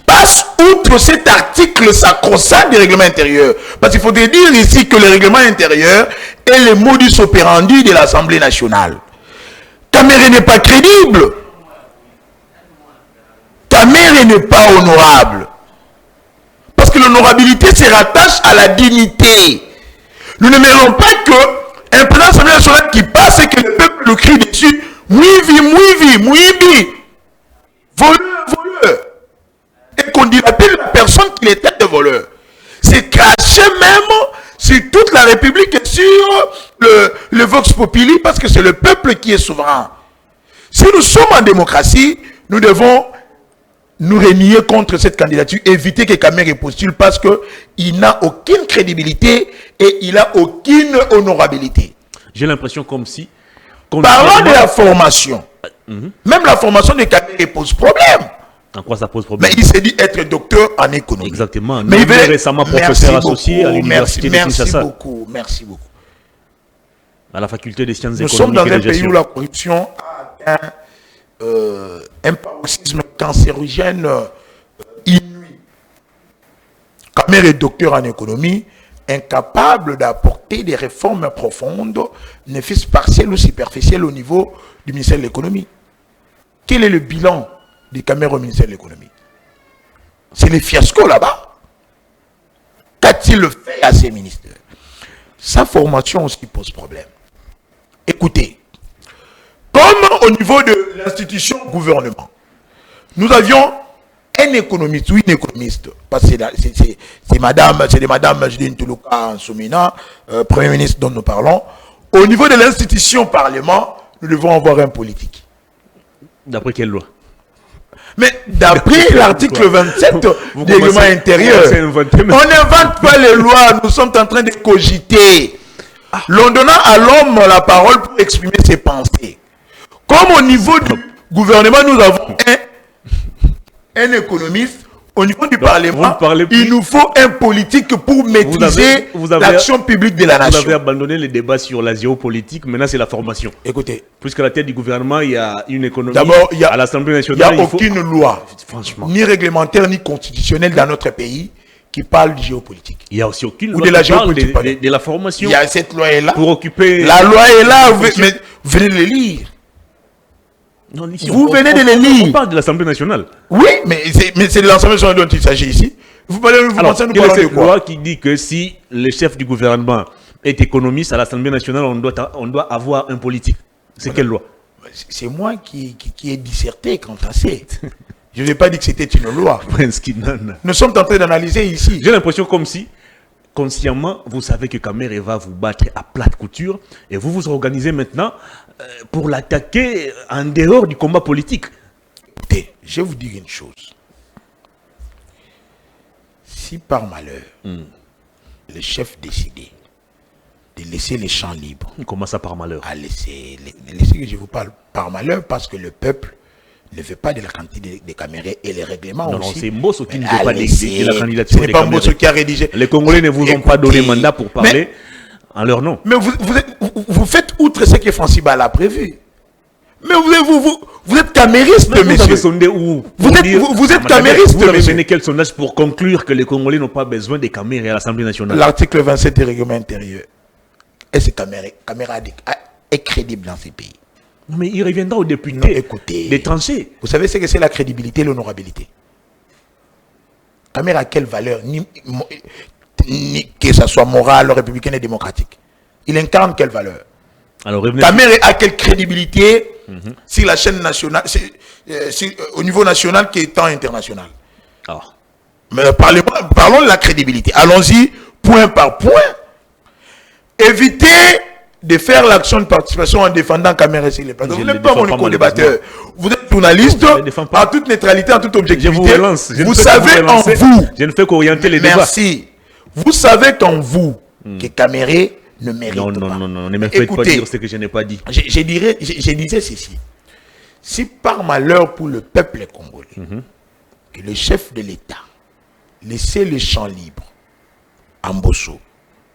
[SPEAKER 2] passe outre cet article sacro-saint du règlement intérieur. Parce qu'il faut dire ici que le règlement intérieur est le modus operandi de l'Assemblée nationale. Caméré n'est pas crédible. Caméré n'est pas honorable. Parce que l'honorabilité se rattache à la dignité. Nous ne mêlons pas que un président de l'Assemblée nationale qui passe et que le peuple le crie dessus, mouivi, mouibi, voleur. Et qu'on dilapide la personne qui est tête de voleur. C'est cracher même sur toute la République et sur le Vox Populi parce que c'est le peuple qui est souverain. Si nous sommes en démocratie, nous devons nous renier contre cette candidature, éviter que Caméré postule parce qu'il n'a aucune crédibilité et il n'a aucune honorabilité.
[SPEAKER 1] J'ai l'impression comme si...
[SPEAKER 2] Parlons de la formation. Même la formation de Caméré pose problème.
[SPEAKER 1] En quoi ça pose problème?
[SPEAKER 2] Mais il s'est dit être docteur en économie.
[SPEAKER 1] Exactement.
[SPEAKER 2] Mais il est
[SPEAKER 1] récemment professeur associé à l'université de Kinshasa.
[SPEAKER 2] Merci beaucoup.
[SPEAKER 1] À la faculté des sciences économiques.
[SPEAKER 2] Nous sommes dans un pays où la corruption a atteint un paroxysme cancérigène inouï. Caméré est docteur en économie, incapable d'apporter des réformes profondes, ne fût-ce partielles ou superficielles au niveau du ministère de l'économie. Quel est le bilan des Caméré au ministère de l'économie? C'est le fiasco là-bas. Qu'a-t-il fait à ces ministères? Sa formation aussi pose problème. Écoutez, comme au niveau de l'institution gouvernement, nous avions un économiste ou une économiste, parce que c'est madame Judine Toulouka Soumina, Premier ministre dont nous parlons. Au niveau de l'institution parlement, nous devons avoir un politique.
[SPEAKER 1] D'après quelle loi?
[SPEAKER 2] Mais d'après l'article 27 du règlement intérieur, on n'invente pas les lois, nous sommes en train de cogiter. L'on donnant à l'homme la parole pour exprimer ses pensées. Comme au niveau du gouvernement, nous avons un économiste, au niveau du Parlement,
[SPEAKER 1] il
[SPEAKER 2] nous faut un politique pour maîtriser l'action publique de la nation.
[SPEAKER 1] Vous avez abandonné les débats sur la géopolitique, maintenant c'est la formation.
[SPEAKER 2] Écoutez.
[SPEAKER 1] Puisqu'à la tête du gouvernement, il y a une économie.
[SPEAKER 2] D'abord,
[SPEAKER 1] à l'Assemblée nationale,
[SPEAKER 2] il n'y a aucune loi,
[SPEAKER 1] franchement,
[SPEAKER 2] ni réglementaire, ni constitutionnelle dans notre pays qui parle de géopolitique.
[SPEAKER 1] Il n'y a aussi aucune loi
[SPEAKER 2] de la
[SPEAKER 1] qui parle
[SPEAKER 2] géopolitique,
[SPEAKER 1] de la formation.
[SPEAKER 2] Il y a cette loi est là.
[SPEAKER 1] Pour occuper...
[SPEAKER 2] La loi est là, mais venez de le lire.
[SPEAKER 1] Non, ici,
[SPEAKER 2] vous venez de les lire.
[SPEAKER 1] On parle de l'Assemblée nationale.
[SPEAKER 2] Oui, mais c'est de l'Assemblée nationale dont il s'agit ici. Vous pensez nous parlons de quoi?
[SPEAKER 1] Loi qui dit que si le chef du gouvernement est économiste, à l'Assemblée nationale, on doit avoir un politique. C'est quelle loi?
[SPEAKER 2] C'est moi qui ai disserté quant à ça. Je n'ai pas dit que c'était une loi. Nous sommes en train d'analyser ici.
[SPEAKER 1] J'ai l'impression comme si, consciemment, vous savez que Kamere va vous battre à plate couture et vous vous organisez maintenant pour l'attaquer en dehors du combat politique.
[SPEAKER 2] Écoutez, je vais vous dire une chose. Si par malheur, le chef décidait de laisser les champs libres.
[SPEAKER 1] Comment ça par malheur?
[SPEAKER 2] Laissez que je vous parle par malheur parce que le peuple ne veut pas de la quantité de Kamere et les règlements aussi.
[SPEAKER 1] Non, c'est Mbosso qui ne veut pas de la candidature.
[SPEAKER 2] Ce n'est pas Mbosso qui a rédigé.
[SPEAKER 1] Les Congolais ne vous ont pas donné mandat pour parler en leur nom.
[SPEAKER 2] Mais vous faites outre ce que Francis Bala a prévu. Mais vous êtes camériste, monsieur.
[SPEAKER 1] Vous avez sondé où?
[SPEAKER 2] Vous êtes camériste,
[SPEAKER 1] vous avez mené quel sondage pour conclure que les Congolais n'ont pas besoin des Kamere à l'Assemblée nationale?
[SPEAKER 2] L'article 27 du règlement intérieur. Est-ce que Kamere est crédible dans ces pays?
[SPEAKER 1] Non, mais il reviendra aux députés des tranchées.
[SPEAKER 2] Vous savez ce que c'est la crédibilité et l'honorabilité? Kamere a quelle valeur, ni que ce soit moral, républicain et démocratique? Il incarne quelle valeur?
[SPEAKER 1] Alors,
[SPEAKER 2] Kamere a quelle crédibilité sur la chaîne nationale, au niveau national qui est tant international? Mais parlons de la crédibilité. Allons-y point par point. Évitez de faire l'action de participation en défendant Kamere sur les plateaux. Vous n'êtes pas mon co-débatteur. Vous êtes journaliste, en toute neutralité, en toute objectivité. Vous savez en vous.
[SPEAKER 1] Je ne fais qu'orienter les débats.
[SPEAKER 2] Merci. Vous savez en vous que Kamere ne mérite pas.
[SPEAKER 1] Non, ne me faites pas dire ce que je n'ai pas dit.
[SPEAKER 2] Je disais ceci. Si par malheur pour le peuple congolais, que le chef de l'État laissait le champ libre à Mbosso,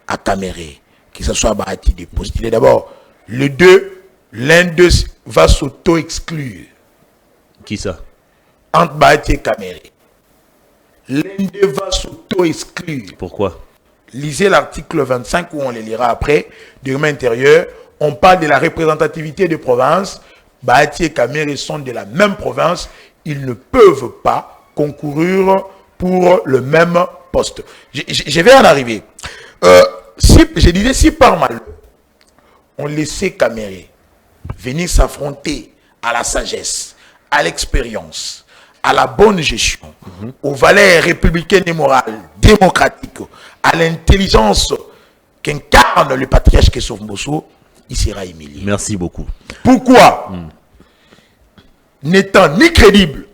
[SPEAKER 2] à Kamere, que ce soit Bahati de postuler, d'abord, l'un d'eux va s'auto-exclure.
[SPEAKER 1] Qui ça?
[SPEAKER 2] Entre Bahati et Kamere. L'un d'eux va s'auto-exclure.
[SPEAKER 1] Pourquoi?
[SPEAKER 2] Lisez l'article 25 où on le lira après, du règlement intérieur. On parle de la représentativité des provinces. Bahati et Kamere sont de la même province. Ils ne peuvent pas concourir pour le même poste. Je vais en arriver. Je disais, si par mal, on laissait Kamere venir s'affronter à la sagesse, à l'expérience, à la bonne gestion, aux valeurs républicaines et morales, démocratiques, à l'intelligence qu'incarne le patriarche Christophe Mbosso, il sera humilié.
[SPEAKER 1] Merci beaucoup.
[SPEAKER 2] Pourquoi? N'étant ni crédible,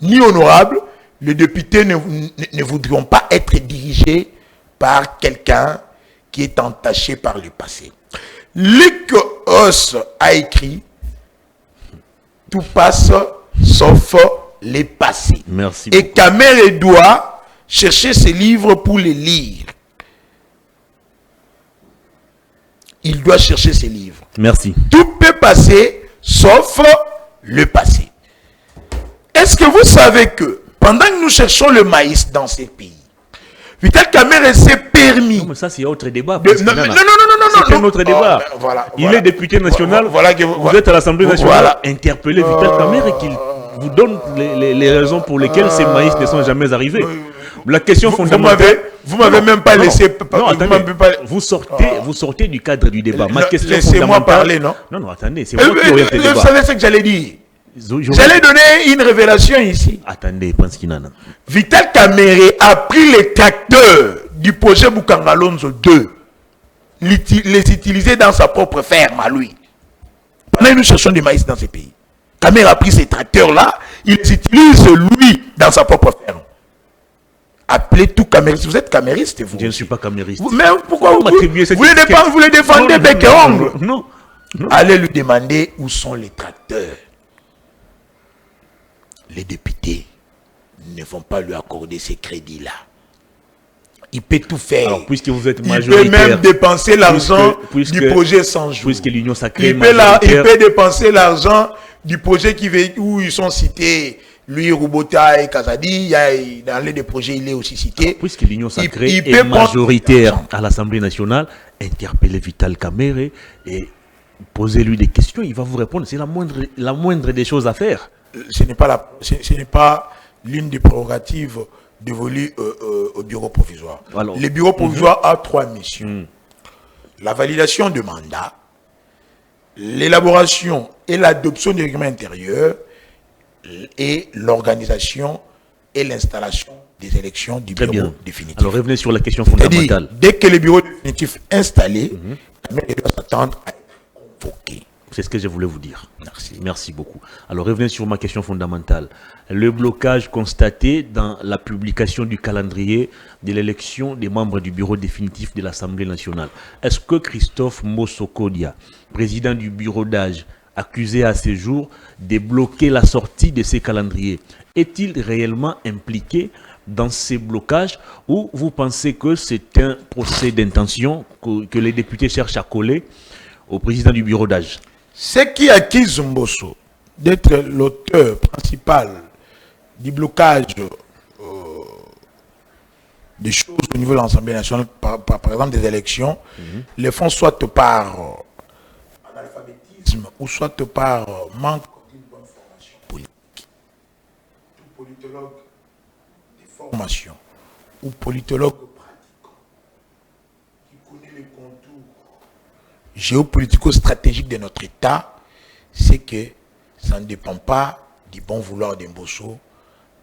[SPEAKER 2] ni honorable, les députés ne voudront pas être dirigés par quelqu'un qui est entaché par le passé. Luc Os a écrit « Tout passe sauf les passés ».
[SPEAKER 1] Merci.
[SPEAKER 2] Et Kamere doit chercher ses livres pour les lire. Il doit chercher ses livres.
[SPEAKER 1] Merci.
[SPEAKER 2] Tout peut passer sauf le passé. Est-ce que vous savez que pendant que nous cherchons le maïs dans ces pays, Vital Kamere s'est permis...
[SPEAKER 1] Non, mais ça, c'est autre débat.
[SPEAKER 2] Non,
[SPEAKER 1] c'est un autre débat. Il est député national. Vous êtes à l'Assemblée nationale. Interpellé Vital Kamere qu'il vous donne les raisons pour lesquelles ces maïs ne sont jamais arrivés. La question fondamentale...
[SPEAKER 2] Vous m'avez même pas laissé...
[SPEAKER 1] Non, attendez. Vous sortez du cadre du débat. Ma question fondamentale...
[SPEAKER 2] Laissez-moi parler, non?
[SPEAKER 1] Non, attendez. C'est moi qui oriente le débat.
[SPEAKER 2] Vous savez ce que j'allais dire? J'allais donner une révélation ici.
[SPEAKER 1] Attendez, pense qu'il en a.
[SPEAKER 2] Vital Kamere a pris les tracteurs du projet Bukangalonzo 2, les utiliser dans sa propre ferme à lui. Pendant que nous cherchons du maïs dans ces pays, Kamere a pris ces tracteurs-là, il les utilise lui dans sa propre ferme. Appelez tout camériste. Vous êtes camériste, vous?
[SPEAKER 1] Je ne suis pas camériste.
[SPEAKER 2] Mais pourquoi vous les défendez bec et ongle?
[SPEAKER 1] Non.
[SPEAKER 2] Allez lui demander où sont les tracteurs. Les députés ne vont pas lui accorder ces crédits-là. Il peut tout faire.
[SPEAKER 1] Alors, puisque vous êtes
[SPEAKER 2] il
[SPEAKER 1] majoritaire,
[SPEAKER 2] peut même dépenser l'argent du projet 100 jours.
[SPEAKER 1] Puisque l'Union sacrée
[SPEAKER 2] il peut dépenser l'argent du projet où ils sont cités. Lui, Roubota et Kazadi, dans les deux projets, il est aussi cité.
[SPEAKER 1] Alors, puisque l'Union sacrée est majoritaire à l'Assemblée nationale, interpellez Vital Kamerhe et posez-lui des questions, il va vous répondre. C'est la moindre des choses à faire.
[SPEAKER 2] Ce n'est pas l'une des prérogatives dévolues au bureau provisoire. Alors, le bureau provisoire a 3 missions. La validation de mandat, l'élaboration et l'adoption du règlement intérieur et l'organisation et l'installation des élections du bureau définitif.
[SPEAKER 1] Alors revenez sur la question fondamentale.
[SPEAKER 2] Dès que le bureau définitif est installé, il doit s'attendre à être convoqué.
[SPEAKER 1] C'est ce que je voulais vous dire.
[SPEAKER 2] Merci.
[SPEAKER 1] Merci beaucoup. Alors revenez sur ma question fondamentale. Le blocage constaté dans la publication du calendrier de l'élection des membres du bureau définitif de l'Assemblée nationale. Est-ce que Christophe Mosokodia, président du bureau d'âge, accusé à ce jour de bloquer la sortie de ces calendriers, est-il réellement impliqué dans ces blocages ou vous pensez que c'est un procès d'intention que les députés cherchent à coller au président du bureau d'âge?
[SPEAKER 2] Ce qui accuse Mbosso d'être l'auteur principal du blocage des choses au niveau de l'Assemblée nationale, par exemple des élections, les font soit par analphabétisme ou soit par manque d'une bonne formation politique. Tout politologue de formation ou politologue pratiquant qui connaît les contours géopolitico-stratégiques de notre État, c'est que ça ne dépend pas du bon vouloir d'Mbosso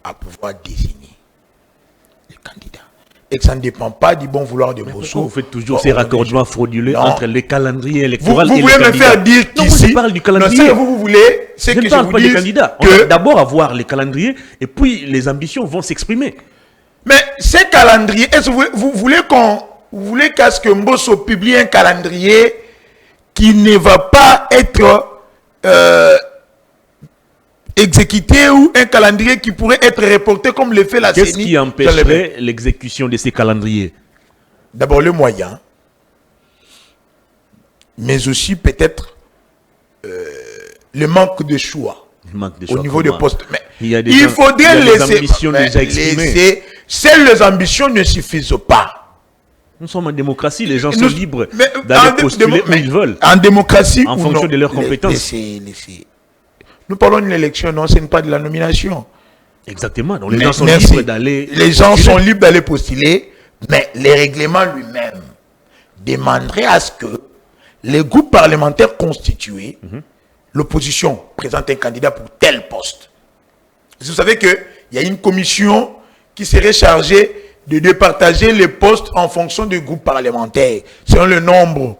[SPEAKER 2] à pouvoir désigner les candidats. Et que ça ne dépend pas du bon vouloir de Mbosso.
[SPEAKER 1] Vous faites toujours ces raccordements frauduleux entre les calendriers électoraux et les
[SPEAKER 2] candidats. Vous voulez me faire dire qu'ici...
[SPEAKER 1] je parle du calendrier.
[SPEAKER 2] Vous voulez, c'est que je
[SPEAKER 1] parle pas des candidats.
[SPEAKER 2] Que...
[SPEAKER 1] On va d'abord avoir les calendriers et puis les ambitions vont s'exprimer.
[SPEAKER 2] Mais ces calendriers, est-ce que vous voulez qu'à ce que Mbosso publie un calendrier qui ne va pas être exécuté ou un calendrier qui pourrait être reporté comme le fait la CENI?
[SPEAKER 1] Qu'est-ce qui empêcherait l'exécution de ces calendriers?
[SPEAKER 2] D'abord le moyen, mais aussi peut-être le manque de choix au niveau des postes. Mais il faudrait laisser. Seules les ambitions ne suffisent pas.
[SPEAKER 1] Nous sommes en démocratie, les gens sont libres d'aller postuler où ils veulent.
[SPEAKER 2] En démocratie,
[SPEAKER 1] en fonction de leurs compétences.
[SPEAKER 2] Nous parlons de l'élection, non, ce n'est pas de la nomination.
[SPEAKER 1] Exactement. Donc les gens sont libres d'aller.
[SPEAKER 2] Les gens sont libres d'aller postuler, mais les règlements lui-même demanderaient à ce que les groupes parlementaires constitués, l'opposition présente un candidat pour tel poste. Vous savez qu'il y a une commission qui serait chargée de départager les postes en fonction du groupe parlementaire, selon le nombre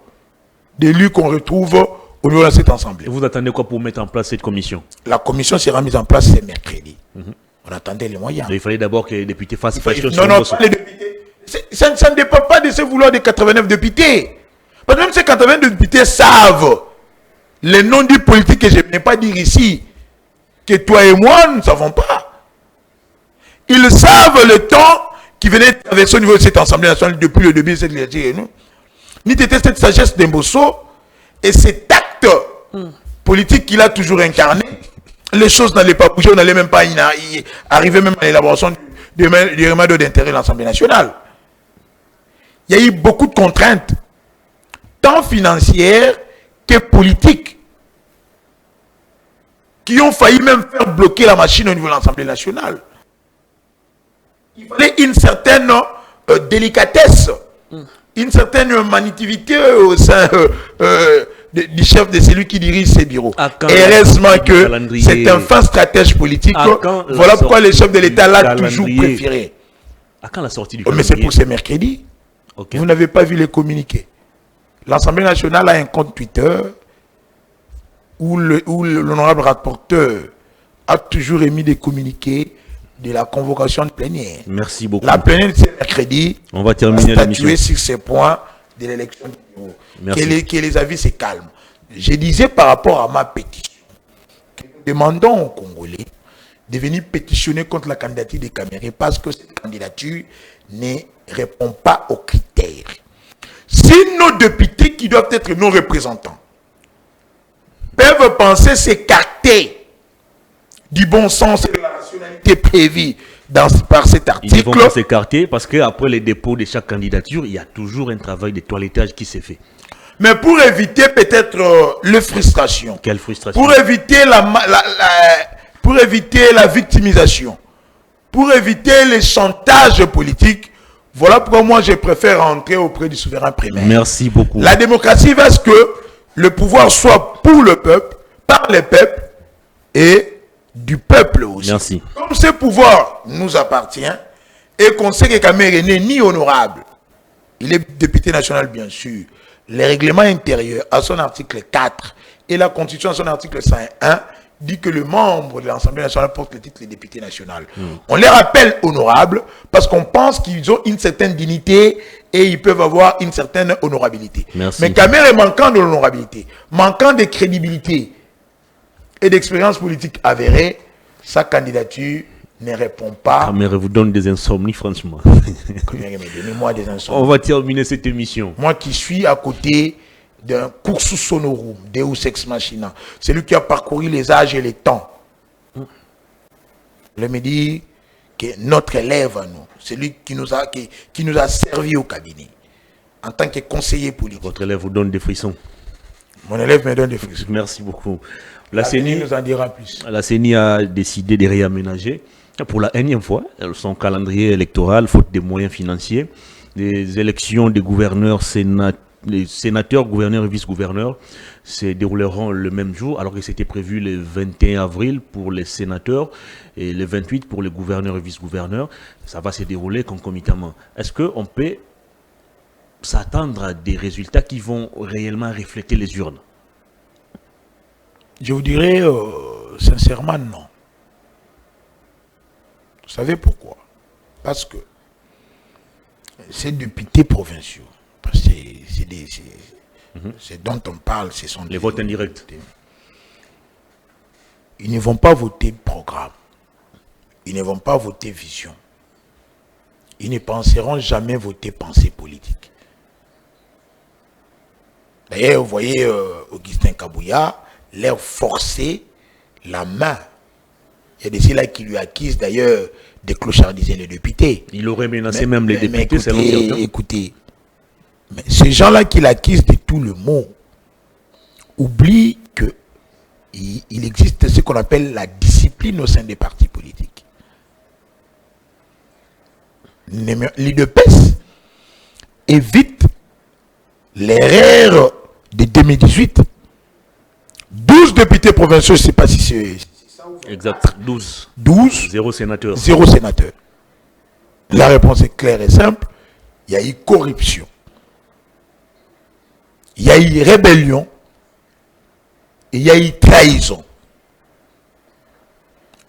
[SPEAKER 2] d'élus qu'on retrouve au niveau de cette assemblée.
[SPEAKER 1] Et vous attendez quoi pour mettre en place cette commission?
[SPEAKER 2] La commission sera mise en place ce mercredi. On attendait les moyens.
[SPEAKER 1] Il fallait d'abord que les députés fassent pression.
[SPEAKER 2] Non, pas les députés. Ça ne dépend pas de ce vouloir des 89 députés. Parce que même ces 89 députés savent les noms du politique que je ne vais pas dire ici, que toi et moi, nous ne savons pas. Ils savent le temps qui venait traverser au niveau de cette Assemblée nationale depuis le début de cette législature. Ni cette sagesse d'Mbosso et cet acte politique qu'il a toujours incarné, les choses n'allaient pas bouger, on n'allait même pas arriver même à l'élaboration du règlement d'intérêt de l'Assemblée nationale. Il y a eu beaucoup de contraintes, tant financières que politiques, qui ont failli même faire bloquer la machine au niveau de l'Assemblée nationale. Il fallait une certaine délicatesse, une certaine magnificité au sein du chef de celui qui dirige ses bureaux. Et heureusement que c'est un fin stratège politique. Voilà pourquoi le chef de l'État l'a toujours préféré.
[SPEAKER 1] À quand la sortie du
[SPEAKER 2] calendrier? Mais c'est pour ce mercredi. Okay. Vous n'avez pas vu les communiqués. L'Assemblée nationale a un compte Twitter où l'honorable rapporteur a toujours émis des communiqués de la convocation de plénière.
[SPEAKER 1] Merci beaucoup.
[SPEAKER 2] La plénière de ce mercredi,
[SPEAKER 1] on va terminer l'émission
[SPEAKER 2] sur ces points de l'élection du bureau. Que les avis se calment. Je disais par rapport à ma pétition que nous demandons aux Congolais de venir pétitionner contre la candidature des Camérés parce que cette candidature ne répond pas aux critères. Si nos députés qui doivent être nos représentants peuvent penser s'écarter du bon sens et de la rationalité prévue par cet article.
[SPEAKER 1] Ils ne vont pas s'écarter parce qu'après les dépôts de chaque candidature, il y a toujours un travail de toilettage qui s'est fait.
[SPEAKER 2] Mais pour éviter peut-être les frustrations.
[SPEAKER 1] Quelle frustration?
[SPEAKER 2] Pour éviter la victimisation. Pour éviter les chantages politiques. Voilà pourquoi moi je préfère rentrer auprès du souverain primaire.
[SPEAKER 1] Merci beaucoup.
[SPEAKER 2] La démocratie va ce que le pouvoir soit pour le peuple, par les peuples et du peuple aussi.
[SPEAKER 1] Merci.
[SPEAKER 2] Comme ce pouvoir nous appartient et qu'on sait que Kamere n'est ni honorable, il est député national bien sûr. Le règlement intérieur à son article 4 et la constitution à son article 101 dit que le membre de l'Assemblée nationale porte le titre de député national. On les rappelle honorables parce qu'on pense qu'ils ont une certaine dignité et ils peuvent avoir une certaine honorabilité.
[SPEAKER 1] Merci.
[SPEAKER 2] Mais Kamere, manquant de l'honorabilité, manquant de crédibilité et d'expérience politique avérée, sa candidature ne répond pas.
[SPEAKER 1] Kamere vous donne des insomnies, franchement.
[SPEAKER 2] Donnez-moi des insomnies.
[SPEAKER 1] On va terminer cette émission.
[SPEAKER 2] Moi qui suis à côté d'un cursus honorum, Deus ex machina, celui qui a parcouru les âges et les temps. Je me dis que notre élève à nous, celui qui nous a servi au cabinet, en tant que conseiller politique.
[SPEAKER 1] Votre élève vous donne des frissons.
[SPEAKER 2] Mon élève me donne des frissons.
[SPEAKER 1] Merci beaucoup. La CENI
[SPEAKER 2] nous en dira plus.
[SPEAKER 1] La CENI a décidé de réaménager pour la énième fois son calendrier électoral, faute de moyens financiers. Les élections des gouverneurs, les sénateurs, gouverneurs et vice-gouverneurs se dérouleront le même jour, alors que c'était prévu le 21 avril pour les sénateurs et le 28 pour les gouverneurs et vice-gouverneurs. Ça va se dérouler concomitamment. Est-ce qu'on peut s'attendre à des résultats qui vont réellement refléter les urnes?
[SPEAKER 2] Je vous dirais sincèrement non. Vous savez pourquoi? Parce que ces députés provinciaux, parce que c'est dont on parle, ce sont
[SPEAKER 1] les votes indirects.
[SPEAKER 2] Ils ne vont pas voter programme. Ils ne vont pas voter vision. Ils ne penseront jamais voter pensée politique. D'ailleurs, vous voyez Augustin Kabouya leur forcer la main. Il y a des ceux-là qui lui acquisent d'ailleurs de clochardiser les députés.
[SPEAKER 1] Il aurait menacé même les députés, selon certains.
[SPEAKER 2] Écoutez, mais ces gens-là qui l'acquisent de tout le monde oublient qu'il existe ce qu'on appelle la discipline au sein des partis politiques. L'UDPS évite l'erreur de 2018. 12 députés provinciaux, je ne sais pas si c'est ça.
[SPEAKER 1] Exact, 12.
[SPEAKER 2] 12.
[SPEAKER 1] 0 sénateur.
[SPEAKER 2] 0 sénateur. La réponse est claire et simple. Il y a eu corruption. Il y a eu rébellion. Il y a eu trahison.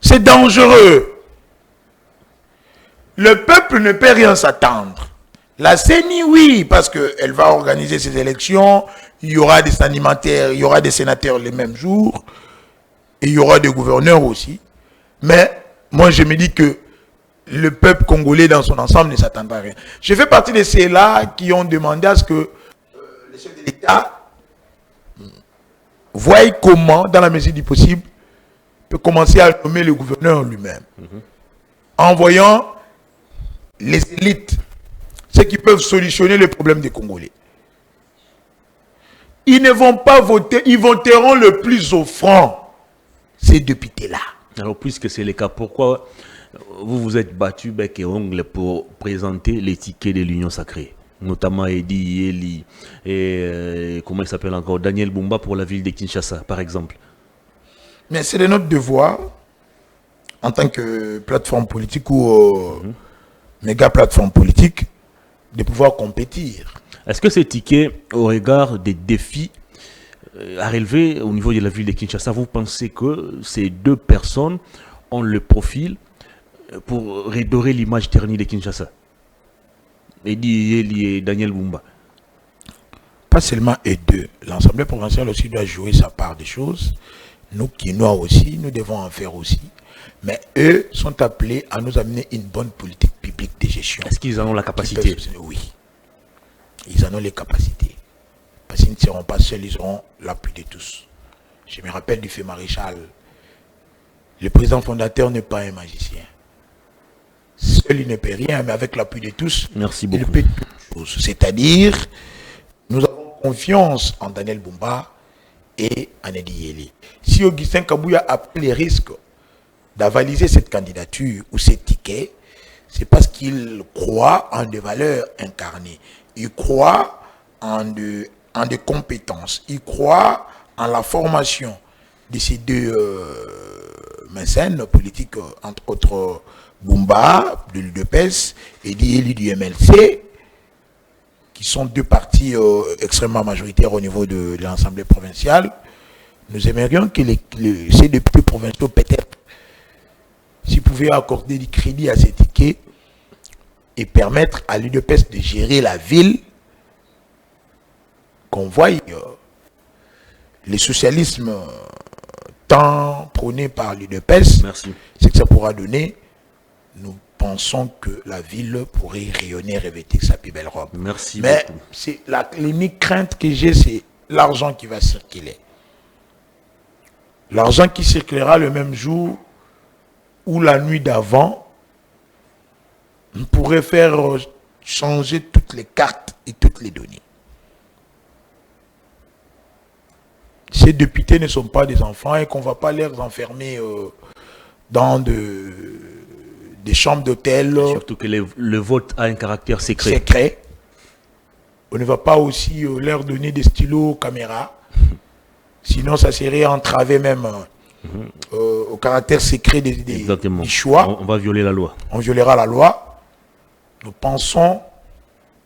[SPEAKER 2] C'est dangereux. Le peuple ne peut rien s'attendre. La CENI, oui, parce qu'elle va organiser ses élections. Il y aura des animateurs, il y aura des sénateurs les mêmes jours. Et il y aura des gouverneurs aussi. Mais moi, je me dis que le peuple congolais dans son ensemble ne s'attend à rien. Je fais partie de ceux-là qui ont demandé à ce que le chef de l'État voie comment, dans la mesure du possible, peut commencer à nommer le gouverneur lui-même. En voyant les élites, ceux qui peuvent solutionner les problèmes des Congolais. Ils ne vont pas voter, ils voteront le plus offrant, ces députés-là.
[SPEAKER 1] Alors, puisque c'est le cas, pourquoi vous vous êtes battu bec et ongle pour présenter les tickets de l'Union sacrée, notamment Edi Yeli et comment il s'appelle encore, Daniel Bumba pour la ville de Kinshasa, par exemple?
[SPEAKER 2] Mais c'est de notre devoir, en tant que plateforme politique ou méga plateforme politique, de pouvoir compétir.
[SPEAKER 1] Est-ce que ces tickets, au regard des défis à relever au niveau de la ville de Kinshasa, vous pensez que ces deux personnes ont le profil pour redorer l'image ternie de Kinshasa? Edi Yeli et Daniel Bumba.
[SPEAKER 2] Pas seulement eux deux. L'Assemblée provinciale aussi doit jouer sa part des choses. Nous, Kinois aussi, nous devons en faire aussi. Mais eux sont appelés à nous amener une bonne politique publique de gestion.
[SPEAKER 1] Est-ce qu'ils en ont la capacité?
[SPEAKER 2] Oui. Ils en ont les capacités. Parce qu'ils ne seront pas seuls, ils auront l'appui de tous. Je me rappelle du fait maréchal. Le président fondateur n'est pas un magicien. Seul, il ne peut rien, mais avec l'appui de tous,
[SPEAKER 1] Merci
[SPEAKER 2] il
[SPEAKER 1] beaucoup.
[SPEAKER 2] peut toutes choses. C'est-à-dire, nous avons confiance en Daniel Bumba et en Edi Yeli. Si Augustin Kabouya a pris les risques d'avaliser cette candidature ou ces tickets, c'est parce qu'il croit en des valeurs incarnées. Il croit en des compétences. Il croit en la formation de ces deux mécènes politiques, entre autres Bumba, de l'UDPS, et Edi du MLC, qui sont deux partis extrêmement majoritaires au niveau de l'Assemblée provinciale. Nous aimerions que ces députés provinciaux, peut-être, s'ils pouvaient accorder du crédit à ces tickets et permettre à l'UDPS de gérer la ville, qu'on voie le socialisme tant prôné par l'UDPS, c'est que ça pourra donner. Nous pensons que la ville pourrait rayonner, revêtir sa plus belle robe.
[SPEAKER 1] Merci
[SPEAKER 2] Mais
[SPEAKER 1] beaucoup.
[SPEAKER 2] l'unique crainte que j'ai, c'est l'argent qui va circuler. L'argent qui circulera le même jour ou la nuit d'avant, on pourrait faire changer toutes les cartes et toutes les données. Ces députés ne sont pas des enfants et qu'on ne va pas les enfermer dans des chambres d'hôtel.
[SPEAKER 1] Surtout que le vote a un caractère secret.
[SPEAKER 2] Secret. On ne va pas aussi leur donner des stylos caméras. Sinon, ça serait entravé même au caractère secret des choix.
[SPEAKER 1] On va violer la loi.
[SPEAKER 2] On violera la loi. Nous pensons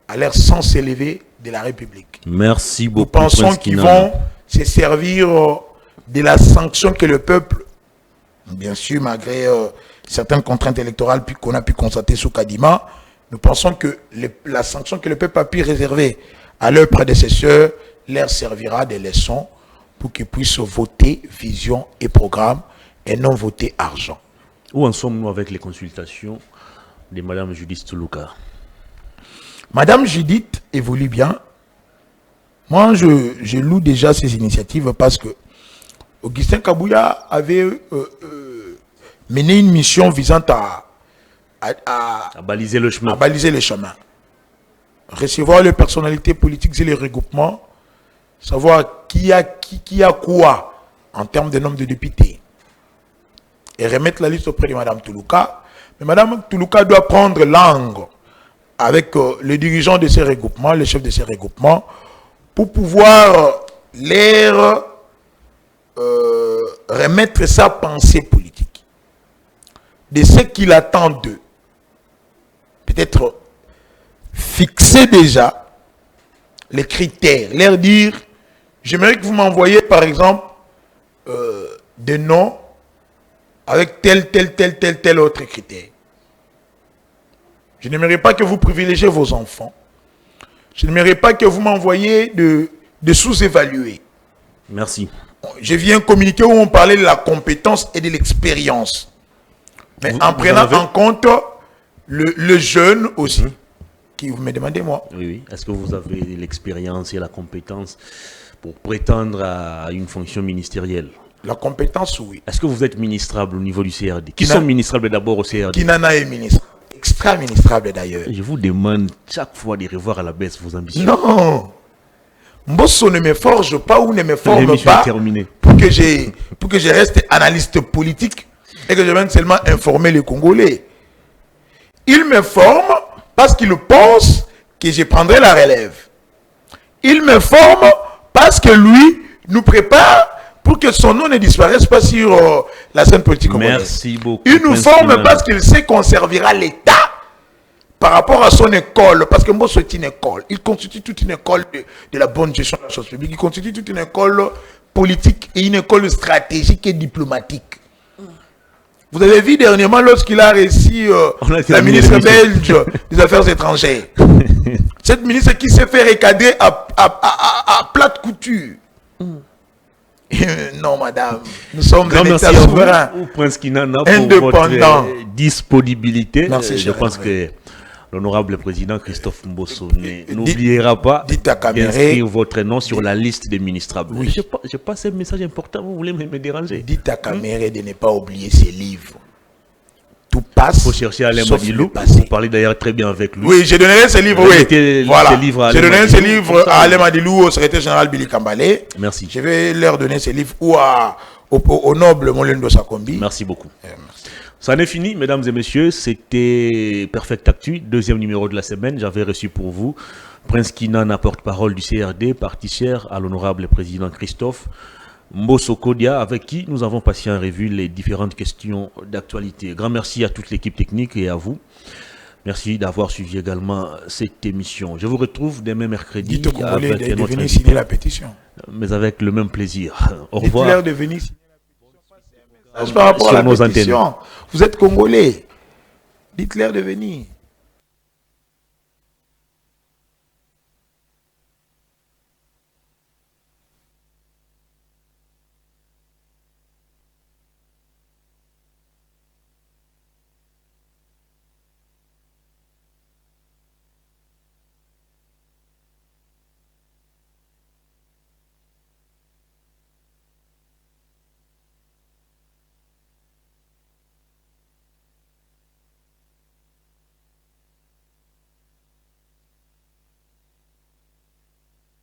[SPEAKER 2] à leur sens élevé de la République.
[SPEAKER 1] Merci beaucoup.
[SPEAKER 2] Nous pensons qu'ils vont se servir de la sanction que le peuple, bien sûr, malgré certaines contraintes électorales qu'on a pu constater sous Kadima, nous pensons que la sanction que le peuple a pu réserver à leurs prédécesseurs leur servira de leçon pour qu'ils puissent voter vision et programme et non voter argent.
[SPEAKER 1] Où en sommes-nous avec les consultations de Mme Judith Toulouka?
[SPEAKER 2] Madame Judith évolue bien. Moi, je loue déjà ces initiatives parce que Augustin Kabouya avait mené une mission visant à
[SPEAKER 1] baliser le chemin.
[SPEAKER 2] À baliser le chemin. Recevoir les personnalités politiques et les regroupements, savoir qui a quoi en termes de nombre de députés. Et remettre la liste auprès de Mme Toulouka. Mais Mme Toulouka doit prendre langue avec les dirigeants de ces regroupements, les chefs de ces regroupements, pour pouvoir leur remettre sa pensée politique. De ce qu'il attend d'eux. Peut-être fixer déjà les critères, leur dire, j'aimerais que vous m'envoyiez par exemple des noms avec tel autre critère. Je n'aimerais pas que vous privilégiez vos enfants. Je n'aimerais pas que vous m'envoyiez de sous-évaluer.
[SPEAKER 1] Merci.
[SPEAKER 2] Je viens communiquer où on parlait de la compétence et de l'expérience. Mais en prenant en compte le jeune aussi. Qui vous me demandez, moi.
[SPEAKER 1] Oui. Est-ce que vous avez l'expérience et la compétence pour prétendre à une fonction ministérielle?
[SPEAKER 2] La compétence, oui.
[SPEAKER 1] Est-ce que vous êtes ministrable au niveau du CRD? Qui sont ministrables d'abord au CRD?
[SPEAKER 2] Kinana est ministre. Extra-ministrable d'ailleurs.
[SPEAKER 1] Je vous demande chaque fois de revoir à la baisse vos ambitions.
[SPEAKER 2] Non. Mbosso ne me forge pas ou ne me forme pas pour que je reste analyste politique et que je vienne seulement informer les Congolais. Il me forme parce qu'il pense que je prendrai la relève. Il me forme parce que lui nous prépare pour que son nom ne disparaisse pas sur la scène politique congolaise.
[SPEAKER 1] Merci beaucoup.
[SPEAKER 2] Il nous forme parce qu'il sait qu'on servira l'État par rapport à son école. Parce que moi, c'est une école. Il constitue toute une école de la bonne gestion de la chose publique. Il constitue toute une école politique et une école stratégique et diplomatique. Vous avez vu dernièrement lorsqu'il a réussi la ministre belge des Affaires étrangères. Cette ministre qui s'est fait recadrer à plate couture. Non, madame. Nous sommes
[SPEAKER 1] Grand
[SPEAKER 2] un
[SPEAKER 1] merci
[SPEAKER 2] État
[SPEAKER 1] à
[SPEAKER 2] souverain.
[SPEAKER 1] vous, Prince Kinana, pour
[SPEAKER 2] Indépendant.
[SPEAKER 1] votre disponibilité.
[SPEAKER 2] Merci,
[SPEAKER 1] Je
[SPEAKER 2] cher
[SPEAKER 1] pense
[SPEAKER 2] Hervé.
[SPEAKER 1] que l'honorable président Christophe Mbosso n'oubliera pas
[SPEAKER 2] dites à Caméré-
[SPEAKER 1] d'inscrire votre nom sur la liste des ministrables.
[SPEAKER 2] Oui.
[SPEAKER 1] Je passe un message important, vous voulez me déranger.
[SPEAKER 2] Dites à Caméré de ne pas oublier ses livres. Tout passe.
[SPEAKER 1] Il faut chercher Alain
[SPEAKER 2] sauf
[SPEAKER 1] Madilou.
[SPEAKER 2] le passé.
[SPEAKER 1] Vous parlez d'ailleurs très bien avec lui.
[SPEAKER 2] Oui, j'ai donné ses livres,
[SPEAKER 1] Remettez
[SPEAKER 2] oui. Voilà.
[SPEAKER 1] ces livres à
[SPEAKER 2] J'ai
[SPEAKER 1] Alain
[SPEAKER 2] donné ses
[SPEAKER 1] Madilou,
[SPEAKER 2] livres
[SPEAKER 1] comme ça.
[SPEAKER 2] à Alain Madilou, au secrétaire général Billy Kambalé.
[SPEAKER 1] Merci.
[SPEAKER 2] Je vais leur donner ces livres ou au noble Molendo Sakombi.
[SPEAKER 1] Merci beaucoup.
[SPEAKER 2] Merci.
[SPEAKER 1] Ça en est fini, mesdames et messieurs. C'était Perfect Actu, deuxième numéro de la semaine. J'avais reçu pour vous Prince Kinana, porte-parole du CRD, parti cher à l'honorable président Christophe Mbosso Kodia, avec qui nous avons passé en revue les différentes questions d'actualité. Grand merci à toute l'équipe technique et à vous. Merci d'avoir suivi également cette émission. Je vous retrouve demain mercredi
[SPEAKER 2] Dites au Congolais
[SPEAKER 1] avec
[SPEAKER 2] de
[SPEAKER 1] un autre
[SPEAKER 2] venir
[SPEAKER 1] invité,
[SPEAKER 2] signer la pétition.
[SPEAKER 1] mais avec le même plaisir. Au
[SPEAKER 2] Dites-leur
[SPEAKER 1] revoir.
[SPEAKER 2] de venir signer la pétition. Par rapport
[SPEAKER 1] Sur
[SPEAKER 2] à la
[SPEAKER 1] nos
[SPEAKER 2] pétition, vous êtes Congolais. Dites-leur de venir.